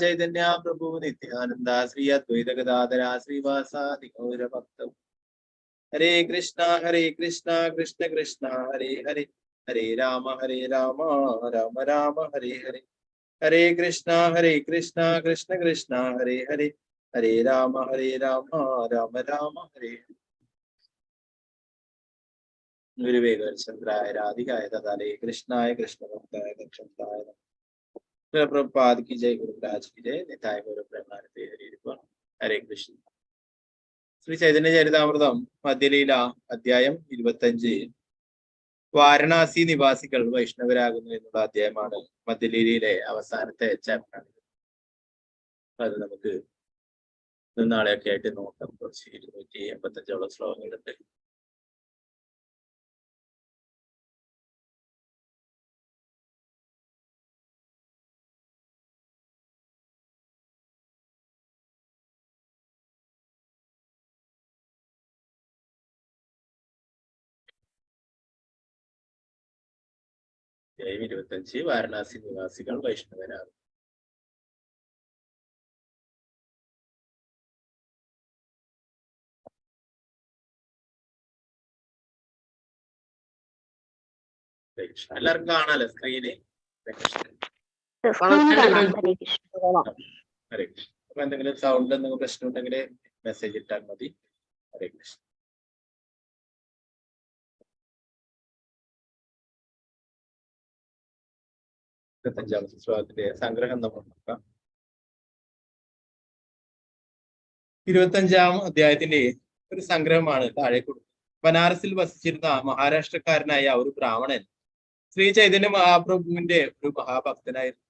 ചൈതന്യ പ്രഭു നിത്യാനന്ദ ശ്രീ അദ്വൈത ഗദാധര ശ്രീവാസാദി ഗൗരഭക്തം. ഹരേ കൃഷ്ണ കൃഷ്ണ കൃഷ്ണ ഹരേ ഹരേ, ഹരേ രാമ രാമ രാമ ഹരേ ഹരേ. ഹരേ കൃഷ്ണ കൃഷ്ണ കൃഷ്ണ ഹരേ ഹരേ, ഹരേ രാമ രാമ രാമ ഹരേ ഹരേ. ഗുരുവേഗചന്ദ്രായ രാധികായ തഥാലേ കൃഷ്ണായ കൃഷ്ണഭക്തായ ദക്ഷായ പ്രഭുപാദ് की जय, गुरुराज की जय, निताय गौर प्रेमानंदे हरि बोल. हरे कृष्ण. ശ്രീ ചൈതന്യ ചരിതാമൃതം മധ്യലീല അധ്യായം 25. വാരണാസി നിവാസികൾ വൈഷ്ണവരാകുന്നു എന്നുള്ള അധ്യായമാണ് മധ്യലീലയിലെ അവസാനത്തെ ചാപ്റ്ററാണ്. അത് നമുക്ക് നാളെയൊക്കെ ആയിട്ട് നോക്കാം. കുറച്ച് 285 ശ്ലോകങ്ങളുണ്ട്. അധ്യായം 25. വാരണാസി നിവാസികൾ വൈഷ്ണവരാകും. എല്ലാവർക്കും കാണാലോ സ്ക്രീന്? ഹരേ കൃഷ്ണ. അപ്പൊ എന്തെങ്കിലും സൗണ്ട് എന്തെങ്കിലും പ്രശ്നം ഉണ്ടെങ്കിൽ മെസ്സേജ് ഇട്ടാൽ മതി. ഹരേ കൃഷ്ണ. ഇരുപത്തഞ്ചാമത്തെ ശ്ലോകത്തിന്റെ സംഗ്രഹം നമ്മൾ നോക്കാം. 25-ാം അധ്യായത്തിന്റെ ഒരു സംഗ്രഹമാണ് താഴെ കൊടുക്കുന്നത്. ബനാറസിൽ വസിച്ചിരുന്ന മഹാരാഷ്ട്രക്കാരനായ ഒരു ബ്രാഹ്മണൻ ശ്രീ ചൈതന്യ മഹാപ്രഭുവിന്റെ ഒരു മഹാഭക്തനായിരുന്നു.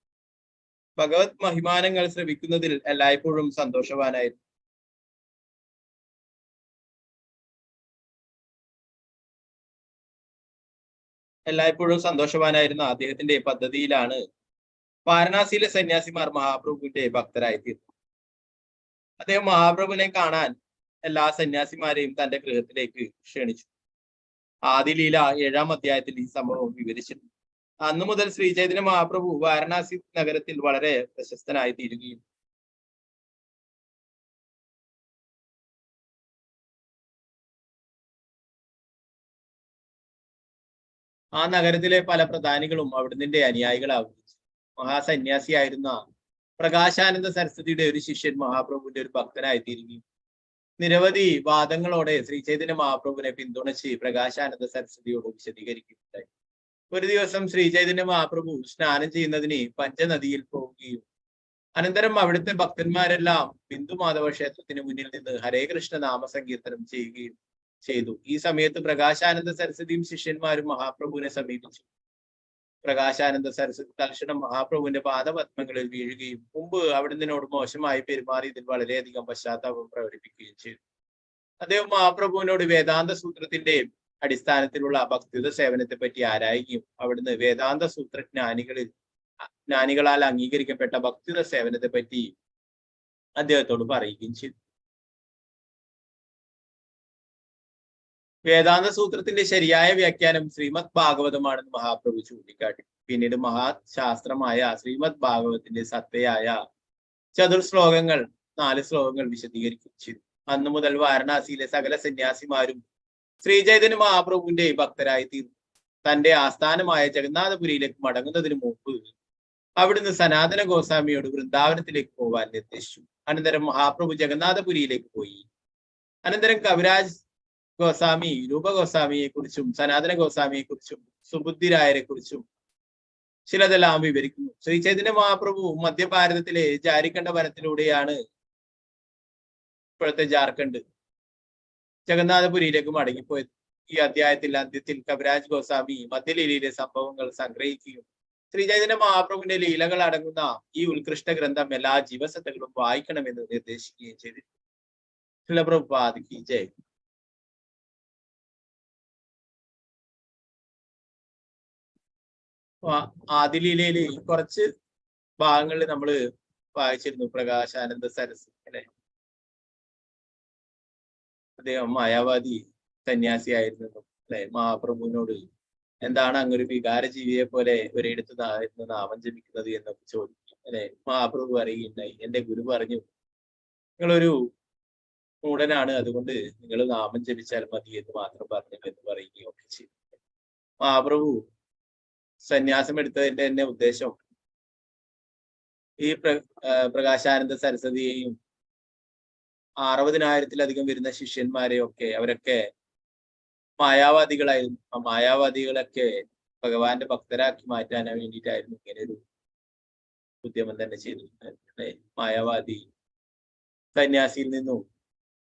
ഭഗവത് മഹിമാനങ്ങൾ ശ്രവിക്കുന്നതിൽ എല്ലായ്പ്പോഴും സന്തോഷവാനായിരുന്നു. അദ്ദേഹത്തിന്റെ പദ്ധതിയിലാണ് വാരണാസിയിലെ സന്യാസിമാർ മഹാപ്രഭുവിന്റെ ഭക്തരായിത്തീർന്നു. അദ്ദേഹം മഹാപ്രഭുവിനെ കാണാൻ എല്ലാ സന്യാസിമാരെയും തന്റെ ഗൃഹത്തിലേക്ക് ക്ഷണിച്ചു. ആദിലീല 7-ാം അധ്യായത്തിൽ ഈ സംഭവം വിവരിച്ചിട്ടുണ്ട്. അന്നു മുതൽ ശ്രീ ചൈതന്യ മഹാപ്രഭു വാരണാസി നഗരത്തിൽ വളരെ പ്രശസ്തനായി തീരുകയും ആ നഗരത്തിലെ പല പ്രധാനികളും അവിടുന്ന് അനുയായികളാവുകയും. മഹാസന്യാസിയായിരുന്ന പ്രകാശാനന്ദ സരസ്വതിയുടെ ഒരു ശിഷ്യൻ മഹാപ്രഭുവിന്റെ ഒരു ഭക്തനായി തീരുകയും നിരവധി വാദങ്ങളോടെ ശ്രീ ചൈതന്യ മഹാപ്രഭുവിനെ പിന്തുണച്ച് പ്രകാശാനന്ദ സരസ്വതിയോട് വിശദീകരിക്കുകയുണ്ടായി. ഒരു ദിവസം ശ്രീ ചൈതന്യ മഹാപ്രഭു സ്നാനം ചെയ്യുന്നതിന് പഞ്ചനദിയിൽ പോവുകയും അനന്തരം അവിടുത്തെ ഭക്തന്മാരെല്ലാം ബിന്ദു മാധവ ക്ഷേത്രത്തിന് മുന്നിൽ നിന്ന് ഹരേ കൃഷ്ണ നാമസങ്കീർത്തനം ചെയ്യുകയും ചെയ്തു. ഈ സമയത്ത് പ്രകാശാനന്ദ സരസ്വതിയും ശിഷ്യന്മാരും മഹാപ്രഭുവിനെ സമീപിച്ചു. പ്രകാശാനന്ദ സരസ്വതി തൽക്ഷണം മഹാപ്രഭുവിന്റെ പാദപത്മങ്ങളിൽ വീഴുകയും മുമ്പ് അവിടുന്നതിനോട് മോശമായി പെരുമാറിയതിൽ വളരെയധികം പശ്ചാത്താപം പ്രകടിപ്പിക്കുകയും ചെയ്തു. അദ്ദേഹം മഹാപ്രഭുവിനോട് വേദാന്ത സൂത്രത്തിന്റെ അടിസ്ഥാനത്തിലുള്ള ഭക്തിയുത സേവനത്തെ പറ്റി ആരായുകയും അവിടുന്ന് വേദാന്ത സൂത്ര ജ്ഞാനികളാൽ അംഗീകരിക്കപ്പെട്ട ഭക്തിയുത സേവനത്തെ പറ്റി അദ്ദേഹത്തോട് പറയുകയും ചെയ്തു. വേദാന്ത സൂത്രത്തിന്റെ ശരിയായ വ്യാഖ്യാനം ശ്രീമദ് ഭാഗവതമാണെന്ന് മഹാപ്രഭു ചൂണ്ടിക്കാട്ടി. പിന്നീട് മഹാശാസ്ത്രമായ ശ്രീമദ് ഭാഗവതത്തിന്റെ സത്തയായ 4 ശ്ലോകങ്ങൾ വിശദീകരിക്കുകയും ചെയ്തു. അന്നു മുതൽ വാരണാസിയിലെ സകല സന്യാസിമാരും ശ്രീ ചൈതന്യ മഹാപ്രഭുവിന്റെ ഭക്തരായി തീർന്നു. തന്റെ ആസ്ഥാനമായ ജഗന്നാഥപുരിയിലേക്ക് മടങ്ങുന്നതിന് മുമ്പ് അവിടുന്ന് സനാതന ഗോസ്വാമിയോട് വൃന്ദാവനത്തിലേക്ക് പോവാൻ നിർദ്ദേശിച്ചു. അനന്തരം മഹാപ്രഭു ജഗന്നാഥപുരിയിലേക്ക് പോയി. അനന്തരം കവിരാജ് ഗോസ്വാമി രൂപ ഗോസ്വാമിയെ കുറിച്ചും സനാതന ഗോസ്വാമിയെ കുറിച്ചും സുബുദ്ധിരായരെ കുറിച്ചും ചിലതെല്ലാം വിവരിക്കുന്നു. ശ്രീ ചൈതന്യ മഹാപ്രഭു മധ്യഭാരതത്തിലെ ജാരിക്കണ്ഡ വനത്തിലൂടെയാണ്, ഇപ്പോഴത്തെ ജാർഖണ്ഡ്, ജഗന്നാഥപുരിയിലേക്ക് മടങ്ങിപ്പോയത്. ഈ അധ്യായത്തിൽ അന്ത്യത്തിൽ കവിരാജ് ഗോസ്വാമി മധ്യലീലയിലെ സംഭവങ്ങൾ സംഗ്രഹിക്കുകയും ശ്രീ ചൈതന്യ മഹാപ്രഭുവിന്റെ ലീലകൾ അടങ്ങുന്ന ഈ ഉത്കൃഷ്ട ഗ്രന്ഥം എല്ലാ ജീവസത്തകളും വായിക്കണമെന്ന് നിർദ്ദേശിക്കുകയും ചെയ്തിരുന്നു. ശ്രീല പ്രഭുപാദ് കി ജയ്. ആദിലീലയിൽ കുറച്ച് ഭാഗങ്ങളിൽ നമ്മൾ വായിച്ചിരുന്നു. പ്രകാശാനന്ദ സരസ്വതി അല്ലെ, അദ്ദേഹം മായാവാദി സന്യാസിയായിരുന്നു അല്ലെ. മഹാപ്രഭുവിനോട് എന്താണ് അങ്ങൊരു വികാരജീവിയെ പോലെ ഒരിടത്ത് നാമം ജപിക്കുന്നത് എന്നൊക്കെ ചോദിക്കും. അല്ലെ മഹാപ്രഭു പറയുകയുണ്ടായി. എന്റെ ഗുരു പറഞ്ഞു, നിങ്ങളൊരു മൂടനാണ്, അതുകൊണ്ട് നിങ്ങൾ നാമം ജപിച്ചാൽ മതി എന്ന് മാത്രം പറഞ്ഞു എന്ന് പറയുകയൊക്കെ ചെയ്തു. മഹാപ്രഭു സന്യാസം എടുത്തതിന്റെ തന്നെ ഉദ്ദേശം ഈ പ്രകാശാനന്ദ സരസ്വതിയെയും 60,000-ലധികം വരുന്ന ശിഷ്യന്മാരെയൊക്കെ അവരൊക്കെ മായാവാദികളായിരുന്നു. ആ മായാവാദികളൊക്കെ ഭഗവാന്റെ ഭക്തരാക്കി മാറ്റാൻ വേണ്ടിയിട്ടായിരുന്നു ഇങ്ങനെ ഒരു ഉദ്യമം തന്നെ ചെയ്തിട്ടുണ്ട്. മായാവാദി സന്യാസിയിൽ നിന്നും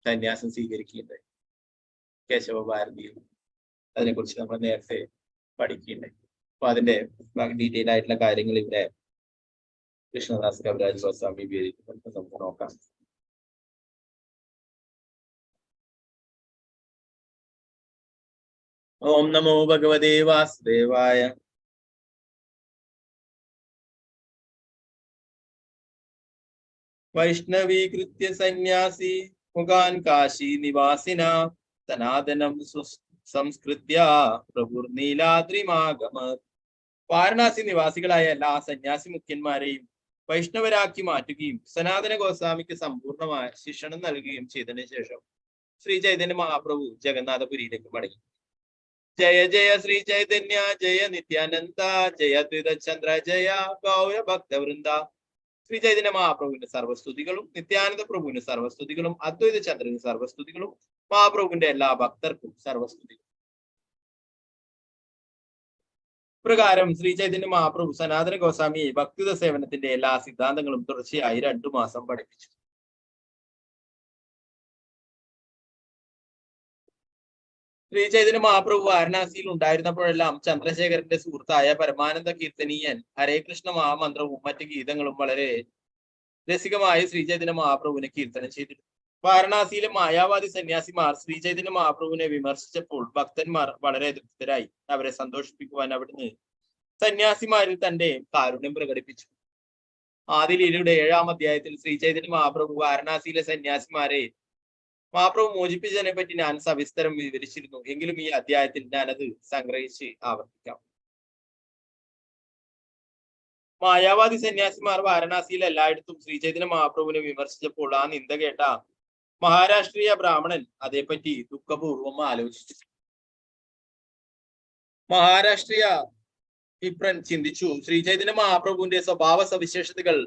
സന്യാസം സ്വീകരിക്കുകയുണ്ടായി. കേശവ ഭാരതിയും അതിനെക്കുറിച്ച് നമ്മൾ നേരത്തെ പഠിക്കുകയുണ്ടായി. അപ്പൊ അതിന്റെ ഡീറ്റെയിൽ ആയിട്ടുള്ള കാര്യങ്ങൾ ഇവിടെ കൃഷ്ണദാസ് കവിരാജ് ഗോസ്വാമി വിവരിക്കുന്നുണ്ട്. നമുക്ക് നോക്കാം. ഓം നമോ ഭഗവതേ വാസുദേവായ. വൈഷ്ണവീകൃത്യ സന്യാസി മുഖാൻ കാശി നിവാസിന സനാതനം സംസ്കൃത്യ പ്രഭുർനീലാദ്രിമാഗമ. വാരണാസി നിവാസികളായ എല്ലാ സന്യാസി മുഖ്യന്മാരെയും വൈഷ്ണവരാക്കി മാറ്റുകയും സനാതന ഗോസ്വാമിക്ക് സമ്പൂർണമായ ശിക്ഷണം നൽകുകയും ചെയ്തതിനു ശേഷം ശ്രീ ചൈതന്യ മഹാപ്രഭു ജഗന്നാഥപുരിയിലേക്ക് മടങ്ങി. ജയ ജയ ശ്രീ ചൈതന്യ ജയ നിത്യാനന്ദ ജയ ദ്വിതചന്ദ്ര ജയ ഗൗര ഭക്തവൃന്ദ. ശ്രീ ചൈതന്യ മഹാപ്രഭുവിന്റെ സർവസ്തുതികളും നിത്യാനന്ദ പ്രഭുവിന്റെ സർവസ്തുതികളും അദ്വൈത ചന്ദ്രന് സർവസ്തുതികളും മഹാപ്രഭുവിന്റെ എല്ലാ ഭക്തർക്കും സർവസ്തുതികളും. പ്രകാരം ശ്രീ ചൈതന്യ മഹാപ്രഭു സനാതന ഗോസ്വാമിയെ ഭക്തിത സേവനത്തിന്റെ എല്ലാ സിദ്ധാന്തങ്ങളും തുടർച്ചയായി 2 മാസം പഠിപ്പിച്ചു. ശ്രീ ചൈതന്യ മഹാപ്രഭു വാരണാസിയിൽ ഉണ്ടായിരുന്നപ്പോഴെല്ലാം ചന്ദ്രശേഖരന്റെ സുഹൃത്തായ പരമാനന്ദ കീർത്തനീയൻ ഹരേ കൃഷ്ണ മഹാമന്ത്രവും മറ്റു ഗീതങ്ങളും വളരെ രസികമായി ശ്രീ ചൈതന്യ മഹാപ്രഭുവിനെ കീർത്തനം ചെയ്തിരുന്നു. വാരണാസിയിലെ മായാവാദി സന്യാസിമാർ ശ്രീ ചൈതന്യ മഹാപ്രഭുവിനെ വിമർശിച്ചപ്പോൾ ഭക്തന്മാർ വളരെ തൃപ്തരായി. അവരെ സന്തോഷിപ്പിക്കുവാൻ അവിടുന്ന് സന്യാസിമാരിൽ തന്റെ കാരുണ്യം പ്രകടിപ്പിച്ചു. ആദിലീലയുടെ 7-ാം അധ്യായത്തിൽ ശ്രീ ചൈതന്യ മഹാപ്രഭു വാരണാസിയിലെ സന്യാസിമാരെ മഹാപ്രഭു മോചിപ്പിച്ചതിനെ പറ്റി ഞാൻ സവിസ്തരം വിവരിച്ചിരുന്നു. എങ്കിലും ഈ അധ്യായത്തിൽ ഞാനത് സംഗ്രഹിച്ച് ആവർത്തിക്കാം. മായാവാദി സന്യാസിമാർ വാരണാസിയിൽ എല്ലായിടത്തും ശ്രീ ചൈതന്യ മഹാപ്രഭുവിനെ വിമർശിച്ചപ്പോൾ ആ നിന്ദ കേട്ട മഹാരാഷ്ട്രീയ ബ്രാഹ്മണൻ അതേപ്പറ്റി ദുഃഖപൂർവം ആലോചിച്ചു. മഹാരാഷ്ട്രീയ വിപ്രൻ ചിന്തിച്ചു, ശ്രീ ചൈതന്യ മഹാപ്രഭുവിന്റെ സ്വഭാവ സവിശേഷതകൾ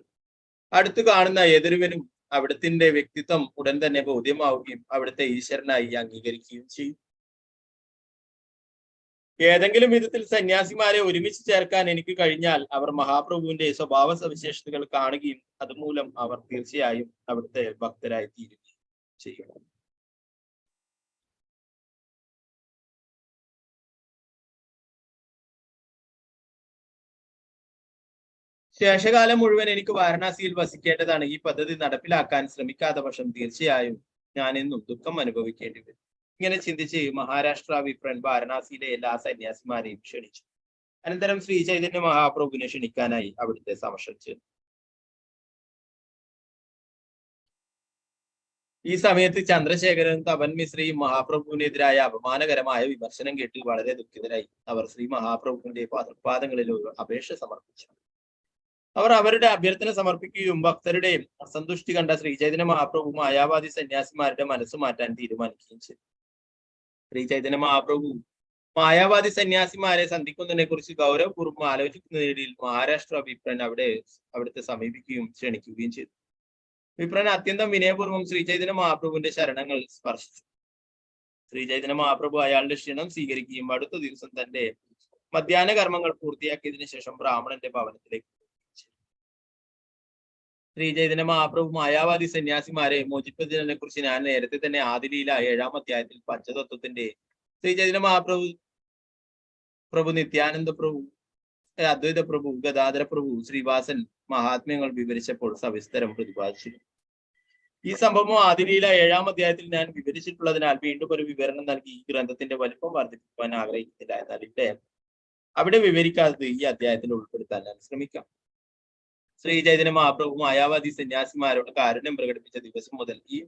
അടുത്തു കാണുന്ന ഏതൊരുവനും അവിടത്തിന്റെ വ്യക്തിത്വം ഉടൻ തന്നെ ബോധ്യമാവുകയും അവിടുത്തെ ഈശ്വരനായി അംഗീകരിക്കുകയും ചെയ്യും. ഏതെങ്കിലും വിധത്തിൽ സന്യാസിമാരെ ഒരുമിച്ച് ചേർക്കാൻ എനിക്ക് കഴിഞ്ഞാൽ അവർ മഹാപ്രഭുവിന്റെ സ്വഭാവ സവിശേഷതകൾ കാണുകയും അതുമൂലം അവർ തീർച്ചയായും അവിടുത്തെ ഭക്തരായി തീരുകയും ചെയ്യണം. ശേഷകാലം മുഴുവൻ എനിക്ക് വാരണാസിയിൽ വസിക്കേണ്ടതാണ്. ഈ പദ്ധതി നടപ്പിലാക്കാൻ ശ്രമിക്കാത്ത പക്ഷം തീർച്ചയായും ഞാൻ എന്നും ദുഃഖം അനുഭവിക്കേണ്ടി വരും. ഇങ്ങനെ ചിന്തിച്ച് മഹാരാഷ്ട്ര വിപ്രൻ വാരണാസിയിലെ എല്ലാ സന്യാസിമാരെയും ക്ഷണിച്ചു. അനന്തരം ശ്രീ ചൈതന്യ മഹാപ്രഭുവിനെ ക്ഷണിക്കാനായി അവിടുത്തെ സമക്ഷം ചേർന്നു. ഈ സമയത്ത് ചന്ദ്രശേഖരൻ തപൻ മിശ്രയും മഹാപ്രഭുവിനെതിരായ അപമാനകരമായ വിമർശനം കേട്ട് വളരെ ദുഃഖിതരായി. അവർ ശ്രീ മഹാപ്രഭുവിന്റെ പാദങ്ങളിൽ ഒരു അപേക്ഷ സമർപ്പിച്ചു. അവർ അവരുടെ അഭ്യർത്ഥന സമർപ്പിക്കുകയും ഭക്തരുടെ അസന്തുഷ്ടി കണ്ട ശ്രീ ചൈതന്യ മഹാപ്രഭു മായാവാദി സന്യാസിമാരുടെ മനസ്സ് മാറ്റാൻ തീരുമാനിക്കുകയും ചെയ്തു. ശ്രീ ചൈതന്യ മഹാപ്രഭു മായാവാദി സന്യാസിമാരെ സന്ധിക്കുന്നതിനെ കുറിച്ച് ഗൗരവപൂർവ്വം ആലോചിക്കുന്നതിനിടയിൽ മഹാരാഷ്ട്ര വിപ്രൻ അവിടുത്തെ സമീപിക്കുകയും ക്ഷണിക്കുകയും ചെയ്തു. വിപ്രൻ അത്യന്തം വിനയപൂർവ്വം ശ്രീ ചൈതന്യ മഹാപ്രഭുവിന്റെ ശരണങ്ങൾ സ്പർശിച്ചു. ശ്രീ ചൈതന്യ മഹാപ്രഭു അയാളുടെ ക്ഷണം സ്വീകരിക്കുകയും അടുത്ത ദിവസം തന്റെ മധ്യാഹ്ന കർമ്മങ്ങൾ പൂർത്തിയാക്കിയതിനു ശേഷം ബ്രാഹ്മണന്റെ ഭവനത്തിലേക്ക് ശ്രീ ചൈതന്യ മഹാപ്രഭു മായാവാദി സന്യാസിമാരെ മോചിപ്പിച്ചതിനെ കുറിച്ച് ഞാൻ നേരത്തെ തന്നെ ആദിലീല 7-ാം അധ്യായത്തിൽ പഞ്ചതത്വത്തിന്റെ ശ്രീ ചൈതന്യ മഹാപ്രഭു നിത്യാനന്ദ പ്രഭു അദ്വൈത പ്രഭു ഗദാധര പ്രഭു ശ്രീവാസൻ മഹാത്മ്യങ്ങൾ വിവരിച്ചപ്പോൾ സവിസ്തരം പ്രതിപാദിച്ചു. ഈ സംഭവം ആദിലീല 7-ാം അധ്യായത്തിൽ ഞാൻ വിവരിച്ചിട്ടുള്ളതിനാൽ വീണ്ടും ഒരു വിവരണം നൽകി ഈ ഗ്രന്ഥത്തിന്റെ വലിപ്പം വർദ്ധിപ്പിക്കുവാൻ ആഗ്രഹിക്കുന്നില്ല. എന്നാൽ അവിടെ വിവരിക്കാത്തത് ഈ അധ്യായത്തിൽ ഉൾപ്പെടുത്താൻ ഞാൻ ശ്രമിക്കാം. ശ്രീ ചൈതന്യ മഹാപ്രഭു മായാവാദി സന്യാസിമാരോട് കാരുണ്യം പ്രകടിപ്പിച്ച ദിവസം മുതൽ ഈ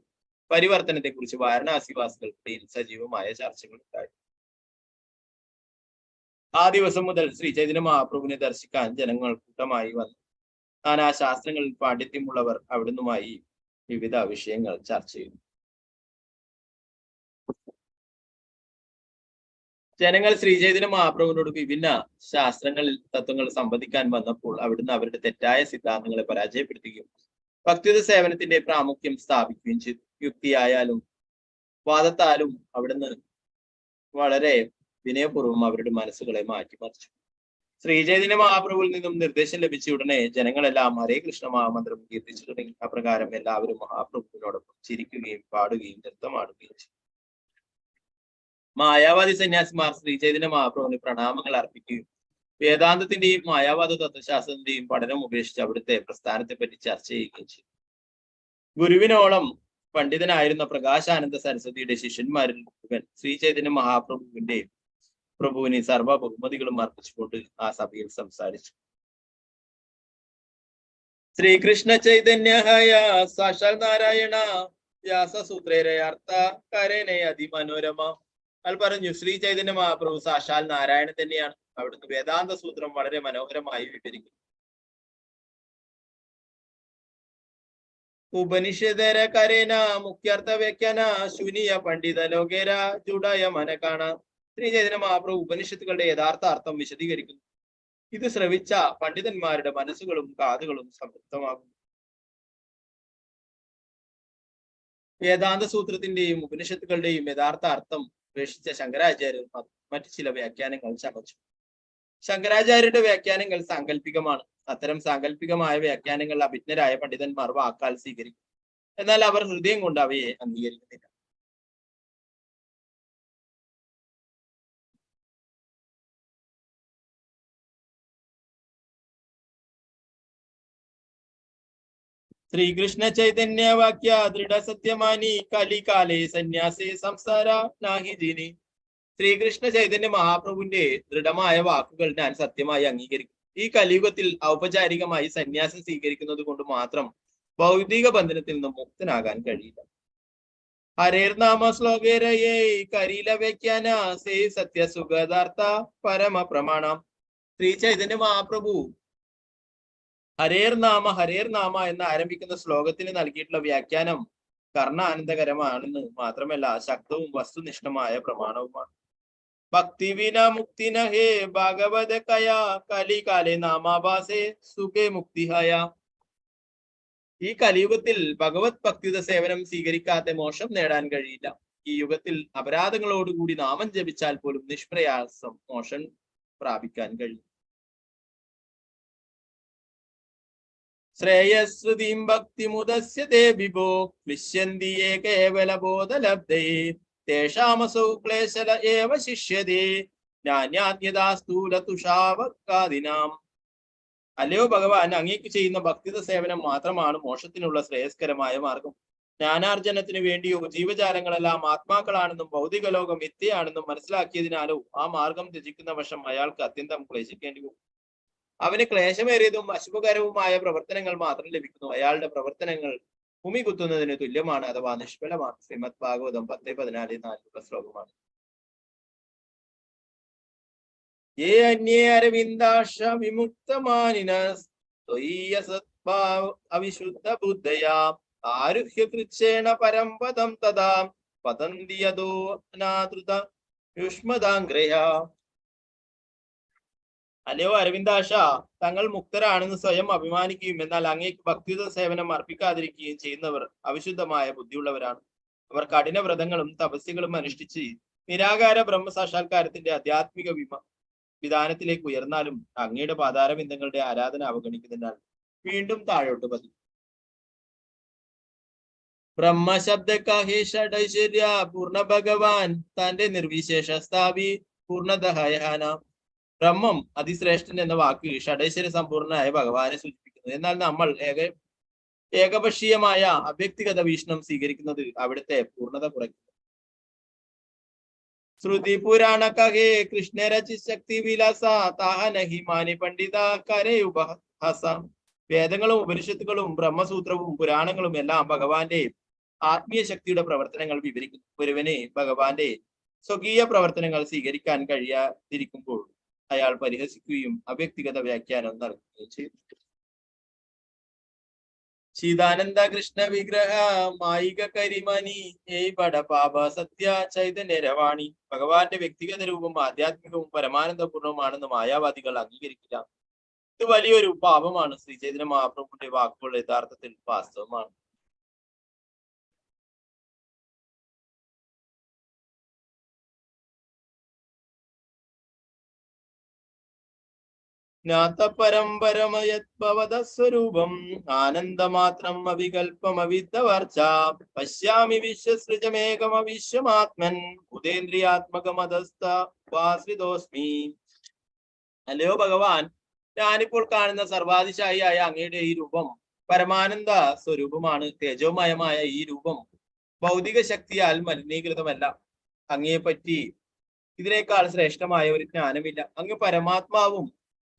പരിവർത്തനത്തെ കുറിച്ച് വാരണാസിവാസികൾക്കിടയിൽ സജീവമായ ചർച്ചകൾ ഉണ്ടായി. ആ ദിവസം മുതൽ ശ്രീ ചൈതന്യ മഹാപ്രഭുവിനെ ദർശിക്കാൻ ജനങ്ങൾ കൂട്ടമായി വന്നു. നാനാ ശാസ്ത്രങ്ങളിൽ പാണ്ഡിത്യമുള്ളവർ അവിടുന്നുമായി വിവിധ വിഷയങ്ങൾ ചർച്ച ചെയ്യുന്നു. ജനങ്ങൾ ശ്രീചൈതന്യ മഹാപ്രഭുവിനോട് വിഭിന്ന ശാസ്ത്രങ്ങളിൽ തത്വങ്ങൾ സംവദിക്കാൻ വന്നപ്പോൾ അവിടുന്ന് അവരുടെ തെറ്റായ സിദ്ധാന്തങ്ങളെ പരാജയപ്പെടുത്തുകയും ഭക്തിയുത സേവനത്തിന്റെ പ്രാമുഖ്യം സ്ഥാപിക്കുകയും ചെയ്തു. യുക്തിയായാലും വാദത്താലും അവിടുന്ന് വളരെ വിനയപൂർവ്വം അവരുടെ മനസ്സുകളെ മാറ്റിമറിച്ചു. ശ്രീചൈതന്യ മഹാപ്രഭുവിൽ നിന്നും നിർദ്ദേശം ലഭിച്ച ഉടനെ ജനങ്ങളെല്ലാം ഹരേ കൃഷ്ണ മഹാമന്ത്രം കീർത്തിച്ചു തുടങ്ങി. അപ്രകാരം എല്ലാവരും മഹാപ്രഭുവിനോടൊപ്പം ചിരിക്കുകയും പാടുകയും നൃത്തമാടുകയും ചെയ്തു. മായാവാദി സന്യാസിമാർ ശ്രീചൈതന്യ മഹാപ്രഭുവിന് പ്രണാമങ്ങൾ അർപ്പിക്കുകയും വേദാന്തത്തിന്റെയും മായാവാദ തത്വശാസ്ത്രത്തിന്റെയും പഠനം ഉപേക്ഷിച്ച് അവിടുത്തെ പ്രസ്ഥാനത്തെ പറ്റി ചർച്ച ചെയ്യുകയും ചെയ്തു. ഗുരുവിനോളം പണ്ഡിതനായിരുന്ന പ്രകാശാനന്ദ സരസ്വതിയുടെ ശിഷ്യന്മാരിൽ മുഴുവൻ ശ്രീചൈതന്യ പ്രഭുവിന് സർവ ബഹുമതികളും അർപ്പിച്ചുകൊണ്ട് ആ സഭയിൽ സംസാരിച്ചു. ശ്രീകൃഷ്ണ ചൈതന്യഹായ സാക്ഷാൽ നാരായണ വ്യാസസൂത്രേരയാർത്ഥ കരേനെ അതിമനോരമ. അയാൾ പറഞ്ഞു, ശ്രീ ചൈതന്യ മഹാപ്രഭു സാക്ഷാൽ നാരായണൻ തന്നെയാണ്. അവിടുന്ന് വേദാന്ത സൂത്രം വളരെ മനോഹരമായി വിവരിക്കുന്നു. ഉപനിഷേധര കരേന മുഖ്യാർത്ഥ വ്യാഖ്യാന ശൂനിയ പണ്ഡിത ലോകേര ജുഡായ മനകാണ. ശ്രീ ചൈതന്യ മഹാപ്രഭു ഉപനിഷത്തുകളുടെ യഥാർത്ഥ അർത്ഥം വിശദീകരിക്കുന്നു. ഇത് ശ്രവിച്ച പണ്ഡിതന്മാരുടെ മനസ്സുകളും കാതുകളും സംതൃപ്തമാകുന്നു. വേദാന്ത സൂത്രത്തിന്റെയും ഉപനിഷത്തുകളുടെയും യഥാർത്ഥ അർത്ഥം ഉപേക്ഷിച്ച ശങ്കരാചാര്യർ മറ്റു ചില വ്യാഖ്യാനങ്ങൾ ചമച്ചു. ശങ്കരാചാര്യരുടെ വ്യാഖ്യാനങ്ങൾ സാങ്കല്പികമാണ്. അത്തരം സാങ്കല്പികമായ വ്യാഖ്യാനങ്ങൾ അഭിജ്ഞരായ പണ്ഡിതന്മാർ വാക്കാൽ സ്വീകരിക്കും. എന്നാൽ അവർ ഹൃദയം കൊണ്ട് അവയെ അംഗീകരിക്കുന്നില്ല. ശ്രീകൃഷ്ണ ചൈതന്യ വാക്യ ദൃഢ സത്യമാനി കലികാലേ സന്യാസേ സംസാര നാഹി ജിനി. ശ്രീകൃഷ്ണ ചൈതന്യ മഹാപ്രഭുവിന്റെ ദൃഢമായ വാക്കുകൾ ഞാൻ സത്യമായി അംഗീകരിക്കും. ഈ കലിയുഗത്തിൽ ഔപചാരികമായി സന്യാസം സ്വീകരിക്കുന്നത് കൊണ്ട് മാത്രം ഭൗതിക ബന്ധനത്തിൽ നിന്നും മുക്തനാകാൻ കഴിയില്ല. ഹരേർനാമ ശ്ലോകേരയേ കരീല വ്യാഖ്യാന സേ സത്യസുഖദാർത്ഥ പരമ പ്രമാണം. ശ്രീ ചൈതന്യ മഹാപ്രഭു ഹരേർ നാമ എന്ന് ആരംഭിക്കുന്ന ശ്ലോകത്തിന് നൽകിയിട്ടുള്ള വ്യാഖ്യാനം കർണാനന്ദകരമാണെന്ന് മാത്രമല്ല ശക്തവും വസ്തുനിഷ്ഠമായ പ്രമാണവുമാണ്. ഭക്തിവിന മുക്തിന ഹേ ഭാഗവത കയ കലികാലെ നാമാഭാസേ സുഖേ മുക്തിഹയ. ഈ കലിയുഗത്തിൽ ഭഗവത് ഭക്തിയുത സേവനം സ്വീകരിക്കാതെ മോക്ഷം നേടാൻ കഴിയില്ല. ഈ യുഗത്തിൽ അപരാധങ്ങളോടുകൂടി നാമം ജപിച്ചാൽ പോലും നിഷ്പ്രയാസം മോക്ഷം പ്രാപിക്കാൻ കഴിയും. ശ്രേയസ്വതീം ഭക്തിമുദസ്യതേ വിഭോ ക്ലിശ്യന്തി കേവല ബോധലബ്ധേ തേഷാമസൗ ക്ലേശല ഏവ ശിഷ്യതേ ജ്ഞാന്യാദ്യതാ സ്ഥൂല തുഷാവകാദിനാം. അല്ലയോ ഭഗവാൻ, അങ്ങേക്ക് ചെയ്യുന്ന ഭക്തിത സേവനം മാത്രമാണ് മോക്ഷത്തിനുള്ള ശ്രേയസ്കരമായ മാർഗം. ജ്ഞാനാർജനത്തിനു വേണ്ടിയോ ജീവജാലങ്ങളെല്ലാം ആത്മാക്കളാണെന്നും ഭൗതിക ലോകം മിഥ്യയാണെന്നും മനസ്സിലാക്കിയതിനാലോ ആ മാർഗം ത്യജിക്കുന്ന വശം അയാൾക്ക് അത്യന്തം ക്ലേശിക്കേണ്ടി വരും. അവന് ക്ലേശമേറിയതും അശുഭകരവുമായ പ്രവർത്തനങ്ങൾ മാത്രം ലഭിക്കുന്നു. അയാളുടെ പ്രവർത്തനങ്ങൾ ഭൂമി കുത്തുന്നതിന് തുല്യമാണ് അഥവാ നിഷ്ഫലമാണ്. ശ്രീമദ് ഭാഗവതം 10:14 ശ്ലോകമാണ്. യേ അന്യേ അരവിന്ദാക്ഷ വിമുക്തമാനിനസ്ത്വയീയസദ്ഭാവ അവിശുദ്ധ ബുദ്ധയാ ആരുഹ്യ കൃച്ഛേണ പരം പദം തഥാ പതന്തി യദോ അനാദൃത യുഷ്മദാംഗ്രയാ. അല്ലയോ അരവിന്ദാക്ഷ, തങ്ങൾ മുക്തരാണെന്ന് സ്വയം അഭിമാനിക്കുകയും എന്നാൽ അങ്ങേക്ക് ഭക്തിയുത സേവനം അർപ്പിക്കാതിരിക്കുകയും ചെയ്യുന്നവർ അവിശുദ്ധമായ ബുദ്ധിയുള്ളവരാണ്. അവർ കഠിന വ്രതങ്ങളും തപസ്യകളും അനുഷ്ഠിച്ച് നിരാകാര ബ്രഹ്മസാക്ഷാത്കാരത്തിന്റെ ആധ്യാത്മിക വിധാനത്തിലേക്ക് ഉയർന്നാലും അങ്ങയുടെ പാതാരബിന്ദങ്ങളുടെ ആരാധന അവഗണിക്കുന്നതിനാൽ വീണ്ടും താഴോട്ട് പതിക്കും. ബ്രഹ്മശബ്ദ ഷഡൈശ്വര്യ പൂർണ്ണ ഭഗവാൻ തന്റെ നിർവിശേഷ സ്ഥാപി പൂർണ്ണദഹയാന. ബ്രഹ്മം അതിശ്രേഷ്ഠൻ എന്ന വാക്ക് ഷഡൈശ്വര്യ സമ്പൂർണനായ ഭഗവാനെ സൂചിപ്പിക്കുന്നു. എന്നാൽ നമ്മൾ ഏകപക്ഷീയമായ അവ്യക്തിഗത വീക്ഷണം സ്വീകരിക്കുന്നത് അവിടുത്തെ പൂർണ്ണത കുറയ്ക്കുന്നു. ശ്രുതി പുരാണ കഹേ കൃഷ്ണരചി ശക്തി വിലാസ താഹ നഹി മാനി പണ്ഡിത കരേ ഉപഹാസ. വേദങ്ങളും ഉപനിഷത്തുകളും ബ്രഹ്മസൂത്രവും പുരാണങ്ങളും എല്ലാം ഭഗവാന്റെ ആത്മീയ ശക്തിയുടെ പ്രവർത്തനങ്ങൾ വിവരിക്കുന്നു. ഒരുവനെ ഭഗവാന്റെ സ്വകീയ പ്രവർത്തനങ്ങൾ സ്വീകരിക്കാൻ കഴിയാതിരിക്കുമ്പോൾ അയാൾ പരിഹസിക്കുകയും അവ്യക്തിഗത വ്യാഖ്യാനം നൽകുകയും ചെയ്തു. ചിദാനന്ദ കൃഷ്ണ വിഗ്രഹ മായിക കരിമണി പട പാപ സത്യ ചൈതന്യരവാണി. ഭഗവാന്റെ വ്യക്തിഗത രൂപം ആധ്യാത്മികവും പരമാനന്ദപൂർണവുമാണെന്ന് മായാവാദികൾ അംഗീകരിക്കില്ല. ഇത് വലിയൊരു പാപമാണ്. ശ്രീ ചൈതന്യ മഹാപ്രഭുവിന്റെ വാക്കുകൾ യഥാർത്ഥത്തിൽ വാസ്തവമാണ്. ജ്ഞാതപരംപരമയദ്ഭവതസ്വരൂപം ആനന്ദമാത്രം അവികൽപമവിദ്വർച്ച പശ്യാമി വിശ്വസൃജമേകമവിശ്വമാത്മൻ ഭൂതേന്ദ്രിയാത്മകമതസ്തോസ്മി. അല്ലയോ ഭഗവാൻ, ഞാനിപ്പോൾ കാണുന്ന സർവാതിശായിയായ അങ്ങയുടെ ഈ രൂപം പരമാനന്ദ സ്വരൂപമാണ്. തേജോമയമായ ഈ രൂപം ഭൗതിക ശക്തിയാൽ മലിനീകൃതമല്ല. അങ്ങയെപ്പറ്റി ഇതിനേക്കാൾ ശ്രേഷ്ഠമായ ഒരു ജ്ഞാനമില്ല. അങ്ങ് പരമാത്മാവും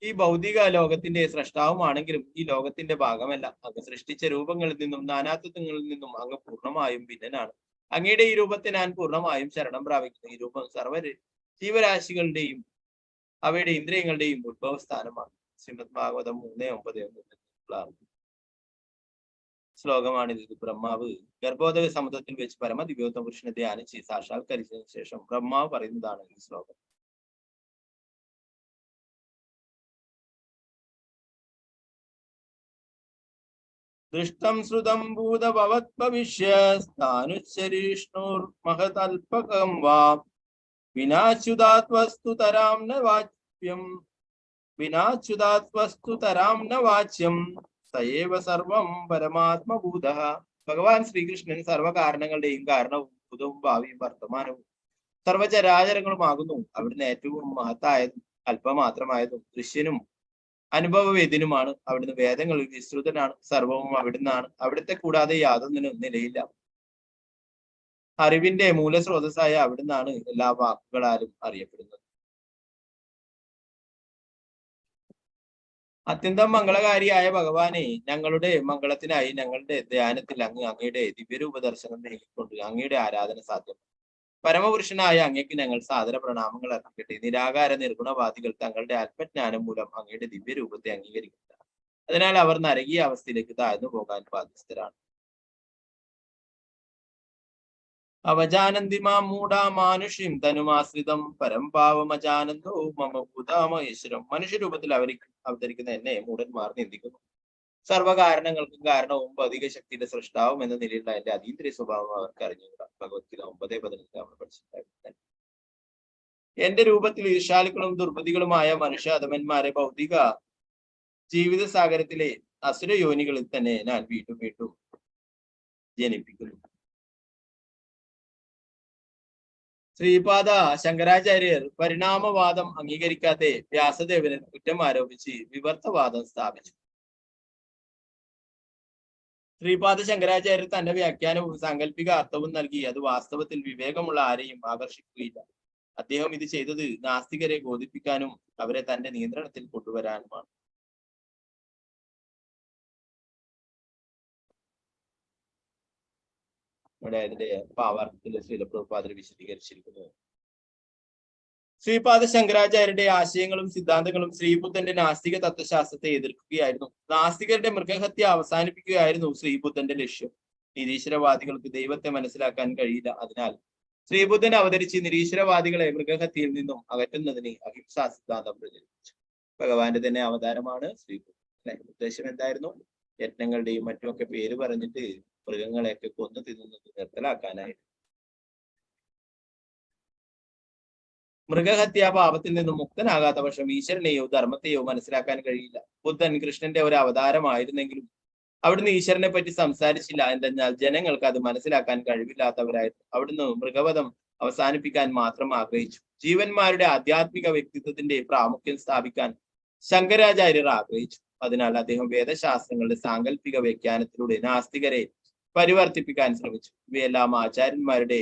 ഈ ഭൗതിക ലോകത്തിന്റെ സൃഷ്ടാവുമാണെങ്കിലും ഈ ലോകത്തിന്റെ ഭാഗമല്ല. അങ്ങ് സൃഷ്ടിച്ച രൂപങ്ങളിൽ നിന്നും നാനാത്വങ്ങളിൽ നിന്നും അങ്ങ് പൂർണ്ണമായും ഭിന്നനാണ്. അങ്ങയുടെ ഈ രൂപത്തെ ഞാൻ പൂർണ്ണമായും ശരണം പ്രാപിക്കുന്നു. ഈ രൂപം സർവ ജീവരാശികളുടെയും അവയുടെ ഇന്ദ്രിയങ്ങളുടെയും ഉത്ഭവസ്ഥാനമാണ്. ശ്രീമദ് ഭാഗവതം 3:9 ശ്ലോകമാണിത്. ഇത് ബ്രഹ്മാവ് ഗർഭോദക സമുദ്രത്തിൽ വെച്ച് പരമദിവ്യോത്തമ പുരുഷനെ ധ്യാനിച്ച് സാക്ഷാത്കരിച്ചതിനു ശേഷം ബ്രഹ്മാവ് പറയുന്നതാണ് ഈ ശ്ലോകം. ദൃഷ്ടം ശ്രുതം ഭൂതഭവത് ഭവിഷ്യസ്താനുശരീഷ്ണുർമഹതൽപകം വാ വിനാച്യുതാത് വസ്തുതരാം ന വാച്യം സയേവ സർവം പരമാത്മഭൂതഃ. ഭഗവാൻ ശ്രീകൃഷ്ണൻ സർവകാരണങ്ങളുടെയും കാരണവും ഭൂതവും ഭാവിയും വർത്തമാനവും സർവചരാചരങ്ങളുമാകുന്നു. അവിടുന്ന് ഏറ്റവും മഹത്തായതും അല്പമാത്രമായതും ദൃശ്യനും അനുഭവവേദ്യനുമാണ്. അവിടുന്ന് വേദങ്ങളിൽ വിസ്തൃതനാണ്. സർവവും അവിടുന്നാണ്. അവിടുത്തെ കൂടാതെ യാതൊന്നിനും നിലയില്ല. അറിവിന്റെ മൂലസ്രോതസ്സായ അവിടുന്നാണ് എല്ലാ വാക്കുകളാലും അറിയപ്പെടുന്നത്. അത്യന്തം മംഗളകാരിയായ ഭഗവാനെ, ഞങ്ങളുടെ മംഗളത്തിനായി ഞങ്ങളുടെ ധ്യാനത്തിൽ അങ്ങയുടെ ദിവ്യരൂപ ദർശനം നൽകിക്കൊണ്ട് അങ്ങയുടെ ആരാധന സാധ്യം. പരമപുരുഷനായ അങ്ങയ്ക്ക് ഞങ്ങൾ സാദര പ്രണാമങ്ങൾ അർപ്പിക്കട്ടെ. നിരാകാര നിർഗുണവാദികൾ തങ്ങളുടെ ആത്മജ്ഞാനം മൂലം അങ്ങയുടെ ദിവ്യരൂപത്തെ അംഗീകരിക്കില്ല. അതിനാൽ അവർ നരകീയ അവസ്ഥയിലേക്ക് താഴ്ന്നു പോകാൻ ബാധ്യസ്ഥരാണ്. അവജാനന്തി മാം മൂഢാമാനുഷ്യം തനുമാശ്രിതം പരംഭാവമജാനന്ദോ മമ ഭൂതാമഹേശ്വരം. മനുഷ്യരൂപത്തിൽ അവതരിക്കുന്ന എന്നെ മൂഢന്മാർ നിന്ദിക്കുന്നു. സർവകാരണങ്ങൾക്കും കാരണവും ഭൗതിക ശക്തിയുടെ സൃഷ്ടാവും എന്ന നിലയിലുള്ള എന്റെ അതീന്ദ്രിയ സ്വഭാവം അവർക്ക് അറിഞ്ഞുകൂടാ. ഭഗവത്ഗീത 9:15 നമ്മൾ പഠിച്ചിട്ടുണ്ടായിരുന്നു. എന്റെ രൂപത്തിൽ ഈർഷ്യാലുക്കളും ദുർബുദ്ധികളുമായ മനുഷ്യ അധമന്മാരെ ഭൗതിക ജീവിത സാഗരത്തിലെ അസുര യോനികളിൽ തന്നെ ഞാൻ വീണ്ടും വീണ്ടും ജനിപ്പിക്കുന്നു. ശ്രീപാദ ശങ്കരാചാര്യർ പരിണാമവാദം അംഗീകരിക്കാതെ വ്യാസദേവനെ കുറ്റം ആരോപിച്ച് വിവർത്തവാദം സ്ഥാപിച്ചു. ശ്രീപാദ ശങ്കരാചാര്യർ തന്റെ വ്യാഖ്യാനവും സാങ്കല്പിക അർത്ഥവും നൽകി. അത് വാസ്തവത്തിൽ വിവേകമുള്ള ആരെയും ആകർഷിക്കുകയില്ല. അദ്ദേഹം ഇത് ചെയ്തത് നാസ്തികരെ ബോധിപ്പിക്കാനും അവരെ തന്റെ നിയന്ത്രണത്തിൽ കൊണ്ടുവരാനുമാണ്. ഇവിടെ അതിന്റെ ഭാവാർത്ഥത്തിൽ ശ്രീലപ്രഭുപാദർ വിശദീകരിച്ചിരിക്കുന്നു. ശ്രീപാദ ശങ്കരാചാര്യരുടെ ആശയങ്ങളും സിദ്ധാന്തങ്ങളും ശ്രീബുദ്ധന്റെ നാസ്തിക തത്വശാസ്ത്രത്തെ എതിർക്കുകയായിരുന്നു. നാസ്തികരുടെ മൃഗഹത്യ അവസാനിപ്പിക്കുകയായിരുന്നു ശ്രീബുദ്ധന്റെ ലക്ഷ്യം. നിരീശ്വരവാദികൾക്ക് ദൈവത്തെ മനസ്സിലാക്കാൻ കഴിയില്ല. അതിനാൽ ശ്രീബുദ്ധൻ അവതരിച്ച് നിരീശ്വരവാദികളെ മൃഗഹത്യയിൽ നിന്നും അകറ്റുന്നതിന് അഹിംസാ സിദ്ധാന്തം പ്രചരിപ്പിച്ചു. ഭഗവാന്റെ തന്നെ അവതാരമാണ് ശ്രീബുദ്ധൻ. അല്ലെ, ഉദ്ദേശം എന്തായിരുന്നു? യജ്ഞങ്ങളുടെയും മറ്റുമൊക്കെ പേര് പറഞ്ഞിട്ട് മൃഗങ്ങളെയൊക്കെ കൊന്നു തിന്നുന്നത് നിർത്തലാക്കാനായിരുന്നു. മൃഗഹത്യാ പാപത്തിൽ നിന്നും മുക്തനാകാത്ത പക്ഷം ഈശ്വരനെയോ ധർമ്മത്തെയോ മനസ്സിലാക്കാൻ കഴിയില്ല. ബുദ്ധൻ കൃഷ്ണന്റെ ഒരു അവതാരമായിരുന്നെങ്കിലും അവിടുന്ന് ഈശ്വരനെ പറ്റി സംസാരിച്ചില്ല. എന്തെന്നാൽ ജനങ്ങൾക്ക് അത് മനസ്സിലാക്കാൻ കഴിവില്ലാത്തവരായിരുന്നു. അവിടുന്ന് മൃഗവധം അവസാനിപ്പിക്കാൻ മാത്രം ആഗ്രഹിച്ചു. ജീവന്മാരുടെ ആധ്യാത്മിക വ്യക്തിത്വത്തിന്റെ പ്രാമുഖ്യം സ്ഥാപിക്കാൻ ശങ്കരാചാര്യർ ആഗ്രഹിച്ചു. അതിനാൽ അദ്ദേഹം വേദശാസ്ത്രങ്ങളുടെ സാങ്കല്പിക വ്യാഖ്യാനത്തിലൂടെ നാസ്തികരെ പരിവർത്തിപ്പിക്കാൻ ശ്രമിച്ചു. ഇവയെല്ലാം ആചാര്യന്മാരുടെ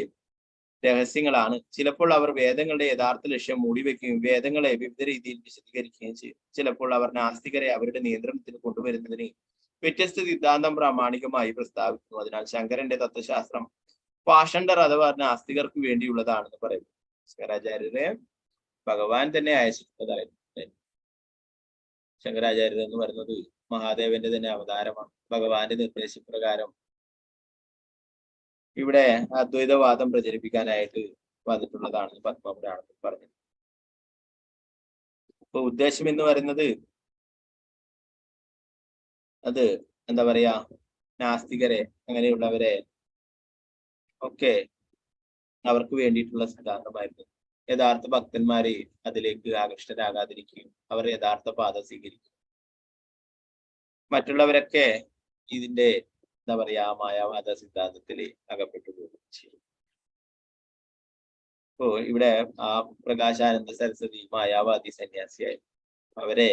രഹസ്യങ്ങളാണ്. ചിലപ്പോൾ അവർ വേദങ്ങളുടെ യഥാർത്ഥ ലക്ഷ്യം മൂടിവെക്കുകയും വേദങ്ങളെ വിവിധ രീതിയിൽ വിശദീകരിക്കുകയും ചെയ്യും. ചിലപ്പോൾ അവർ നാസ്തികരെ അവരുടെ നിയന്ത്രണത്തിൽ കൊണ്ടുവരുന്നതിന് വ്യത്യസ്ത സിദ്ധാന്തം പ്രാമാണികമായി പ്രസ്താവിക്കുന്നു. അതിനാൽ ശങ്കരന്റെ തത്വശാസ്ത്രം പാഷണ്ഡർ അഥവാ നാസ്തികർക്ക് വേണ്ടിയുള്ളതാണെന്ന് പറയുന്നു. ശങ്കരാചാര്യരെ ഭഗവാൻ തന്നെ അയച്ചിട്ടുള്ളതായിരുന്നു. ശങ്കരാചാര്യർ എന്ന് പറയുന്നത് മഹാദേവന്റെ തന്നെ അവതാരമാണ്. ഭഗവാന്റെ നിർദ്ദേശപ്രകാരം ഇവിടെ അദ്വൈതവാദം പ്രചരിപ്പിക്കാനായിട്ട് വന്നിട്ടുള്ളതാണ് പത്മപുരാണത്തിൽ പറഞ്ഞത്. ഇപ്പൊ ഉദ്ദേശം എന്ന് പറയുന്നത് അത് എന്താ പറയാ, നാസ്തികരെ അങ്ങനെയുള്ളവരെ ഒക്കെ അവർക്ക് വേണ്ടിയിട്ടുള്ള സിദ്ധാന്തമായിരുന്നു. യഥാർത്ഥ ഭക്തന്മാരെ അതിലേക്ക് ആകൃഷ്ടരാകാതിരിക്കുകയും അവർ യഥാർത്ഥ പാത സ്വീകരിക്കും. മറ്റുള്ളവരൊക്കെ ഇതിന്റെ എന്താ പറയാ മായാവാദ സിദ്ധാന്തത്തിൽ അകപ്പെട്ടു പോകും ചെയ്യും. ഇപ്പോ ഇവിടെ ആ പ്രകാശാനന്ദ സരസ്വതി മായാവാദി സന്യാസിയായി അവരെ